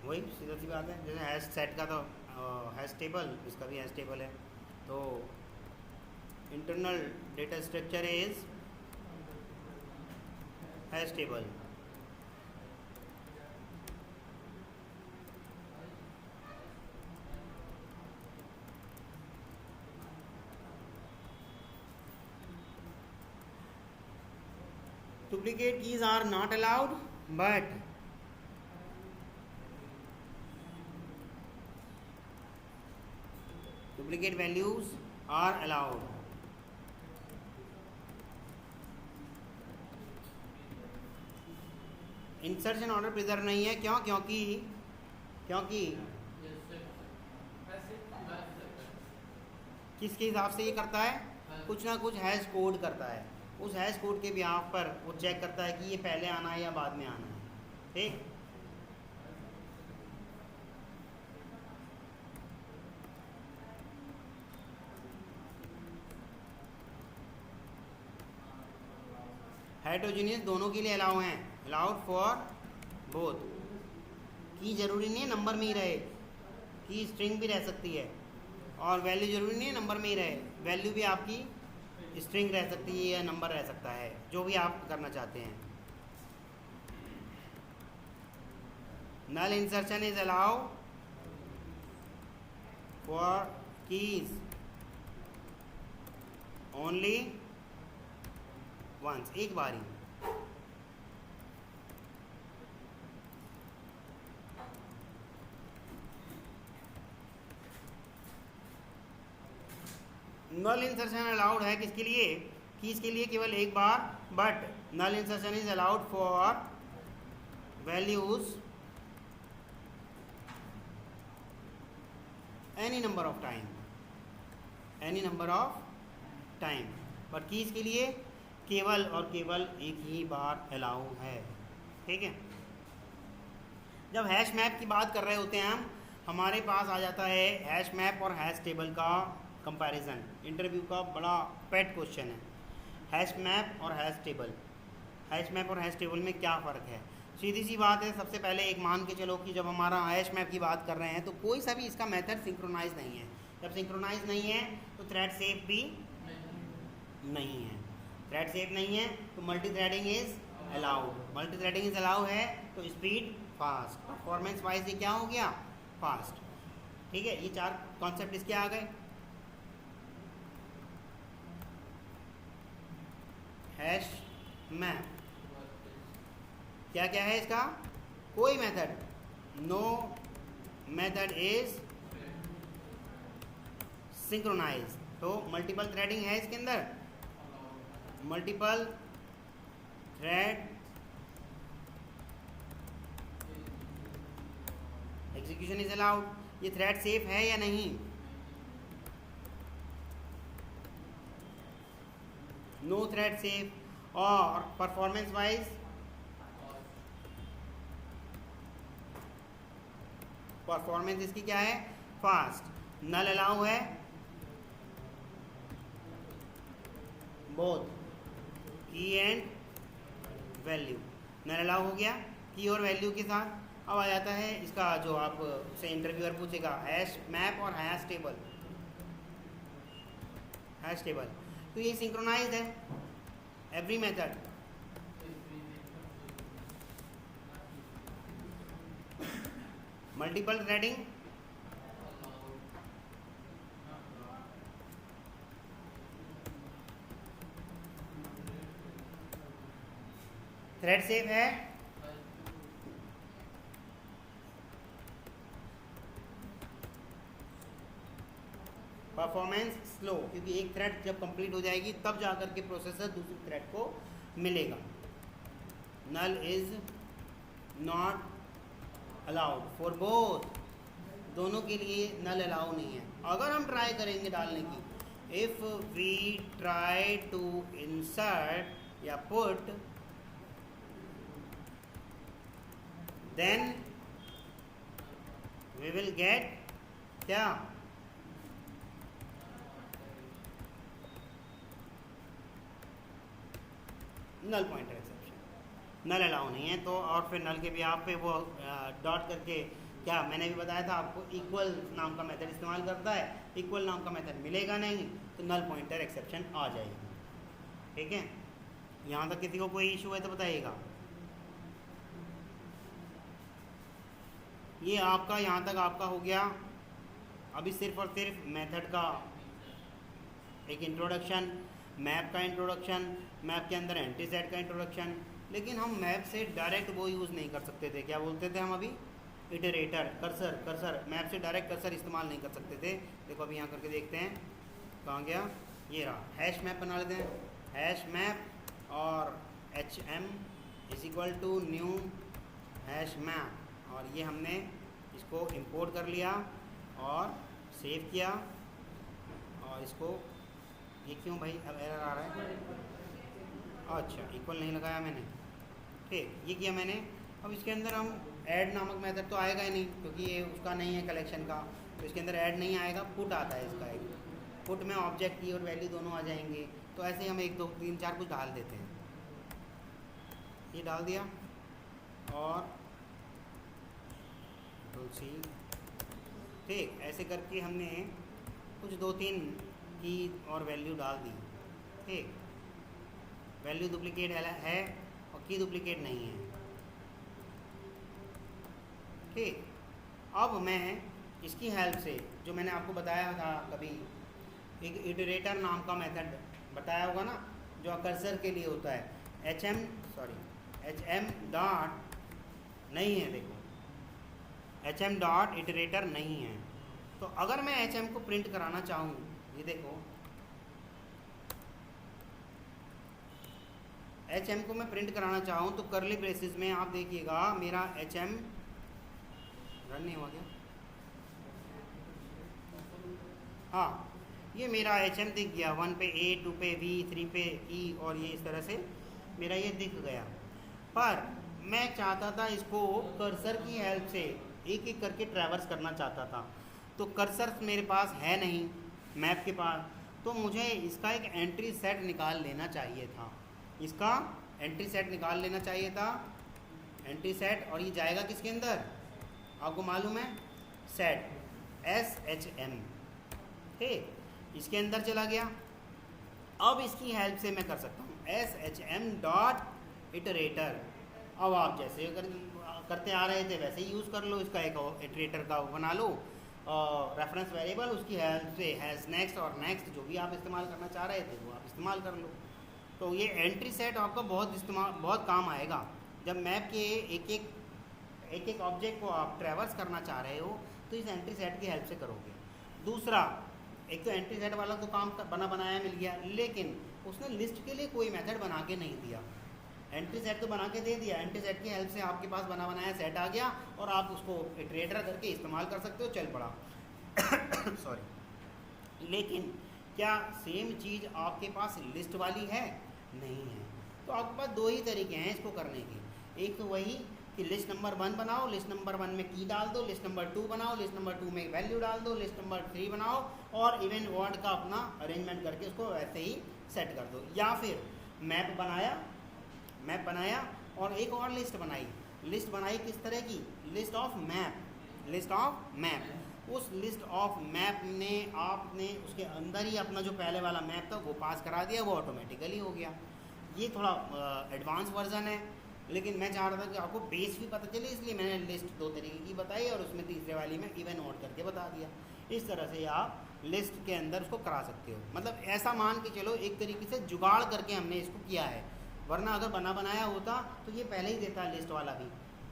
वही सीधा सी बात है। जैसे हैश सेट का तो हैश टेबल, इसका भी हैश टेबल है। तो internal data structure is hash table. Duplicate keys are not allowed, but duplicate values are allowed. Insertion order preserve नहीं है, क्यों? क्योंकि किसके हिसाब से ये करता है, कुछ ना कुछ हैश कोड करता है। उस हैश कोड के बिहाफ पर वो चेक करता है कि ये पहले आना है या बाद में आना है। ठीक, हेटेरोजेनियस दोनों के लिए अलाउ हैं, अलाउड फॉर बोथ। की जरूरी नहीं है नंबर में ही रहे, की स्ट्रिंग भी रह सकती है, और वैल्यू जरूरी नहीं है नंबर में ही रहे, वैल्यू भी आपकी स्ट्रिंग रह सकती है या नंबर रह सकता है, जो भी आप करना चाहते हैं। Null insertion is allow for keys only once, एक बार ही। नल इंसर्शन अलाउड है किसके लिए, कीज के लिए केवल एक बार, but null insertion is allowed for values any number of time, but keys के लिए केवल और केवल एक ही बार अलाउ है। ठीक है, जब हैश मैप की बात कर रहे होते हैं हम, हमारे पास आ जाता है हैश मैप और हैश टेबल का कंपैरिजन इंटरव्यू का बड़ा पेट क्वेश्चन है। हैश मैप और हैश टेबल, हैश मैप और हैश टेबल में क्या फ़र्क है? सीधी सी बात है, सबसे पहले एक मान के चलो कि जब हमारा हैश मैप की बात कर रहे हैं तो कोई सा भी इसका मेथड सिंक्रोनाइज नहीं है। जब सिंक्रोनाइज नहीं है तो थ्रेड सेफ भी नहीं है। थ्रेड सेफ नहीं है तो multi threading is allowed, multi threading is allow है तो स्पीड फास्ट, परफॉर्मेंस वाइज ये क्या हो गया? फास्ट। ठीक है, ये चार कॉन्सेप्ट इसके आ गए। हैश मैप क्या क्या है इसका? कोई method, no method is synchronize. तो मल्टीपल थ्रेडिंग है इसके अंदर, multiple thread execution is allowed. ये थ्रेड सेफ है या नहीं? No thread safe. और परफॉर्मेंस वाइज परफॉर्मेंस इसकी क्या है? फास्ट। नल अलाउ है both key and value, null allow हो गया की और वैल्यू के साथ। अब आ जाता है इसका जो आप से इंटरव्यूअर पूछेगा, हैश मैप और हैश टेबल। हैश टेबल तो ये सिंक्रोनाइज्ड है every method. Multiple threading thread safe है, परफॉर्मेंस स्लो, क्योंकि एक थ्रेड जब कंप्लीट हो जाएगी तब जाकर के प्रोसेसर दूसरी थ्रेड को मिलेगा। Null is not allowed for both, दोनों के लिए नल अलाउ नहीं है। अगर हम ट्राई करेंगे डालने की, if we try to insert या put, then we will get क्या? Null pointer exception, null allow नहीं है। तो और फिर नल के भी आप पे वो डॉट करके, क्या मैंने भी बताया था आपको, इक्वल नाम का मेथड इस्तेमाल करता है, इक्वल नाम का मेथड मिलेगा नहीं तो नल पॉइंटर एक्सेप्शन आ जाएगी। ठीक है, यहाँ तक किसी को कोई इशू है तो बताइएगा। ये आपका यहाँ तक आपका हो गया अभी सिर्फ और सिर्फ मेथड का एक इंट्रोडक्शन, मैप का इंट्रोडक्शन, मैप के अंदर एंटी सेट का इंट्रोडक्शन। लेकिन हम मैप से डायरेक्ट वो यूज़ नहीं कर सकते थे, क्या बोलते थे हम अभी? Iterator, cursor. कर्सर मैप से डायरेक्ट कर्सर इस्तेमाल नहीं कर सकते थे। देखो अभी यहाँ करके देखते हैं, कहाँ गया? ये रहा, हैश मैप बना लेते हैं। हैश मैप और HM is equal to new hash map, और ये हमने इसको इंपोर्ट कर लिया और सेव किया। और इसको, ये क्यों भाई अब एरर आ रहा है? अच्छा, इक्वल नहीं लगाया मैंने। ठीक, ये किया मैंने। अब इसके अंदर हम ऐड नामक मेथड तो आएगा ही नहीं, क्योंकि ये उसका नहीं है कलेक्शन का, तो इसके अंदर ऐड नहीं आएगा। पुट आता है इसका, एक पुट में ऑब्जेक्ट की और वैल्यू दोनों आ जाएंगे। तो ऐसे ही हम 1 2 3 4 कुछ डाल देते हैं। ये डाल दिया और तुलसी, ठीक, ऐसे करके हमने कुछ 2 3 की और वैल्यू डाल दी। ठीक, वैल्यू डुप्लीकेट है और की डुप्लीकेट नहीं है। ठीक, अब मैं इसकी हेल्प से, जो मैंने आपको बताया था कभी, एक इटरेटर नाम का मेथड बताया होगा ना, जो कर्सर के लिए होता है। HM डॉट नहीं है, देखो HM डॉट इटरेटर नहीं है। तो अगर मैं HM को प्रिंट कराना चाहूँ, ये देखो HM को मैं प्रिंट कराना चाहूँ तो करली ब्रेसेस में आप देखिएगा मेरा HM रन नहीं हुआ क्या? हाँ, ये मेरा HM दिख गया। 1 पे A, 2 पे V, 3 पे E, और ये इस तरह से मेरा ये दिख गया। पर मैं चाहता था इसको कर्सर की हेल्प से एक एक करके ट्रैवर्स करना चाहता था। तो कर्सर मेरे पास है नहीं, मैप के पास, तो मुझे इसका एक एंट्री सेट निकाल लेना चाहिए था, इसका एंट्री सेट निकाल लेना चाहिए था, एंट्री सेट। और ये जाएगा किसके अंदर, आपको मालूम है, सेट SHM, ठीक, इसके अंदर चला गया। अब इसकी हेल्प से मैं कर सकता हूँ SHM डॉट इटरेटर। अब आप जैसे करते आ रहे थे वैसे ही यूज़ कर लो, इसका एक इटरेटर का बना लो रेफरेंस वेरिएबल, उसकी हेल्प से हैज़ नेक्स्ट और नेक्स्ट जो भी आप इस्तेमाल करना चाह रहे थे वो आप इस्तेमाल कर लो। तो ये एंट्री सेट आपका बहुत काम आएगा जब मैप के एक एक ऑब्जेक्ट को आप ट्रैवर्स करना चाह रहे हो, तो इस एंट्री सेट की हेल्प से करोगे। दूसरा, एक तो एंट्री सेट वाला तो काम बना बनाया मिल गया, लेकिन उसने लिस्ट के लिए कोई मेथड बना के नहीं दिया। एंट्री सेट तो बना के दे दिया, एंट्री सेट की हेल्प से आपके पास बना बनाया सेट आ गया और आप उसको इटरेटर करके इस्तेमाल कर सकते हो, चल पड़ा। सॉरी, लेकिन क्या सेम चीज़ आपके पास लिस्ट वाली है? नहीं है। तो आपके पास दो ही तरीके हैं इसको करने के। एक तो वही कि लिस्ट नंबर 1 बनाओ, लिस्ट नंबर 1 में की डाल दो, लिस्ट नंबर 2 बनाओ, लिस्ट नंबर 2 में वैल्यू डाल दो, लिस्ट नंबर 3 बनाओ और इवन वर्ड का अपना अरेंजमेंट करके उसको वैसे ही सेट कर दो। या फिर मैप बनाया और एक और लिस्ट बनाई किस तरह की, लिस्ट ऑफ मैप। उस लिस्ट ऑफ मैप में आपने उसके अंदर ही अपना जो पहले वाला मैप था वो पास करा दिया, वो ऑटोमेटिकली हो गया। ये थोड़ा एडवांस वर्जन है, लेकिन मैं चाह रहा था कि आपको बेस भी पता चले, इसलिए मैंने लिस्ट दो तरीके की बताई और उसमें तीसरे वाली में इवन ऑड करके बता दिया। इस तरह से आप लिस्ट के अंदर उसको करा सकते हो। मतलब ऐसा मान के चलो एक तरीके से जुगाड़ करके हमने इसको किया है, वरना अगर बना बनाया होता तो ये पहले ही देता लिस्ट वाला भी,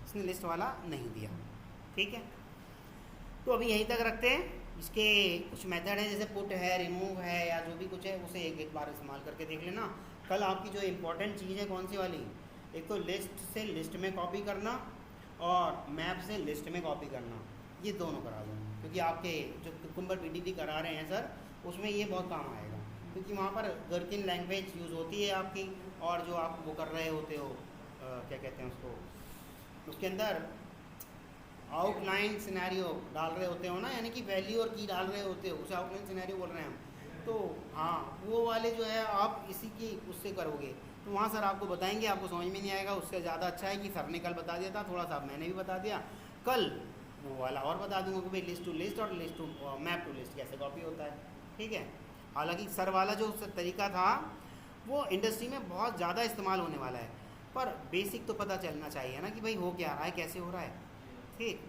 इसने लिस्ट वाला नहीं दिया। ठीक है, तो अभी यहीं तक रखते हैं। इसके कुछ मेथड हैं जैसे पुट है, रिमूव है या जो भी कुछ है, उसे एक बार इस्तेमाल करके देख लेना। कल आपकी जो इम्पोर्टेंट चीज़ है कौन सी वाली, एक तो लिस्ट से लिस्ट में कॉपी करना और मैप से लिस्ट में कॉपी करना, ये दोनों करा दो, क्योंकि आपके जो कुकुम्बर PDD करा रहे हैं सर, उसमें ये बहुत काम आएगा, क्योंकि वहाँ पर गरकिन लैंग्वेज यूज़ होती है आपकी, और जो आप वो कर रहे होते हो क्या कहते हैं उसको, उसके अंदर आउटलाइन सिनेरियो डाल रहे होते हो ना, यानी कि वैल्यू और की डाल रहे होते हो, उसे आउटलाइन सिनेरियो बोल रहे हैं हम। तो हाँ, वो वाले जो है आप इसी की उससे करोगे, तो वहाँ सर आपको बताएंगे, आपको समझ में नहीं आएगा। उससे ज़्यादा अच्छा है कि सर ने कल बता दिया था, थोड़ा सा मैंने भी बता दिया, कल वो वाला और बता दूंगा कि भाई लिस्ट टू लिस्ट और list to map to list कैसे कॉपी होता है। ठीक है, हालांकि सर वाला जो तरीका था वो इंडस्ट्री में बहुत ज़्यादा इस्तेमाल होने वाला है, पर बेसिक तो पता चलना चाहिए ना कि भाई हो क्या रहा है, कैसे हो रहा है। ठीक।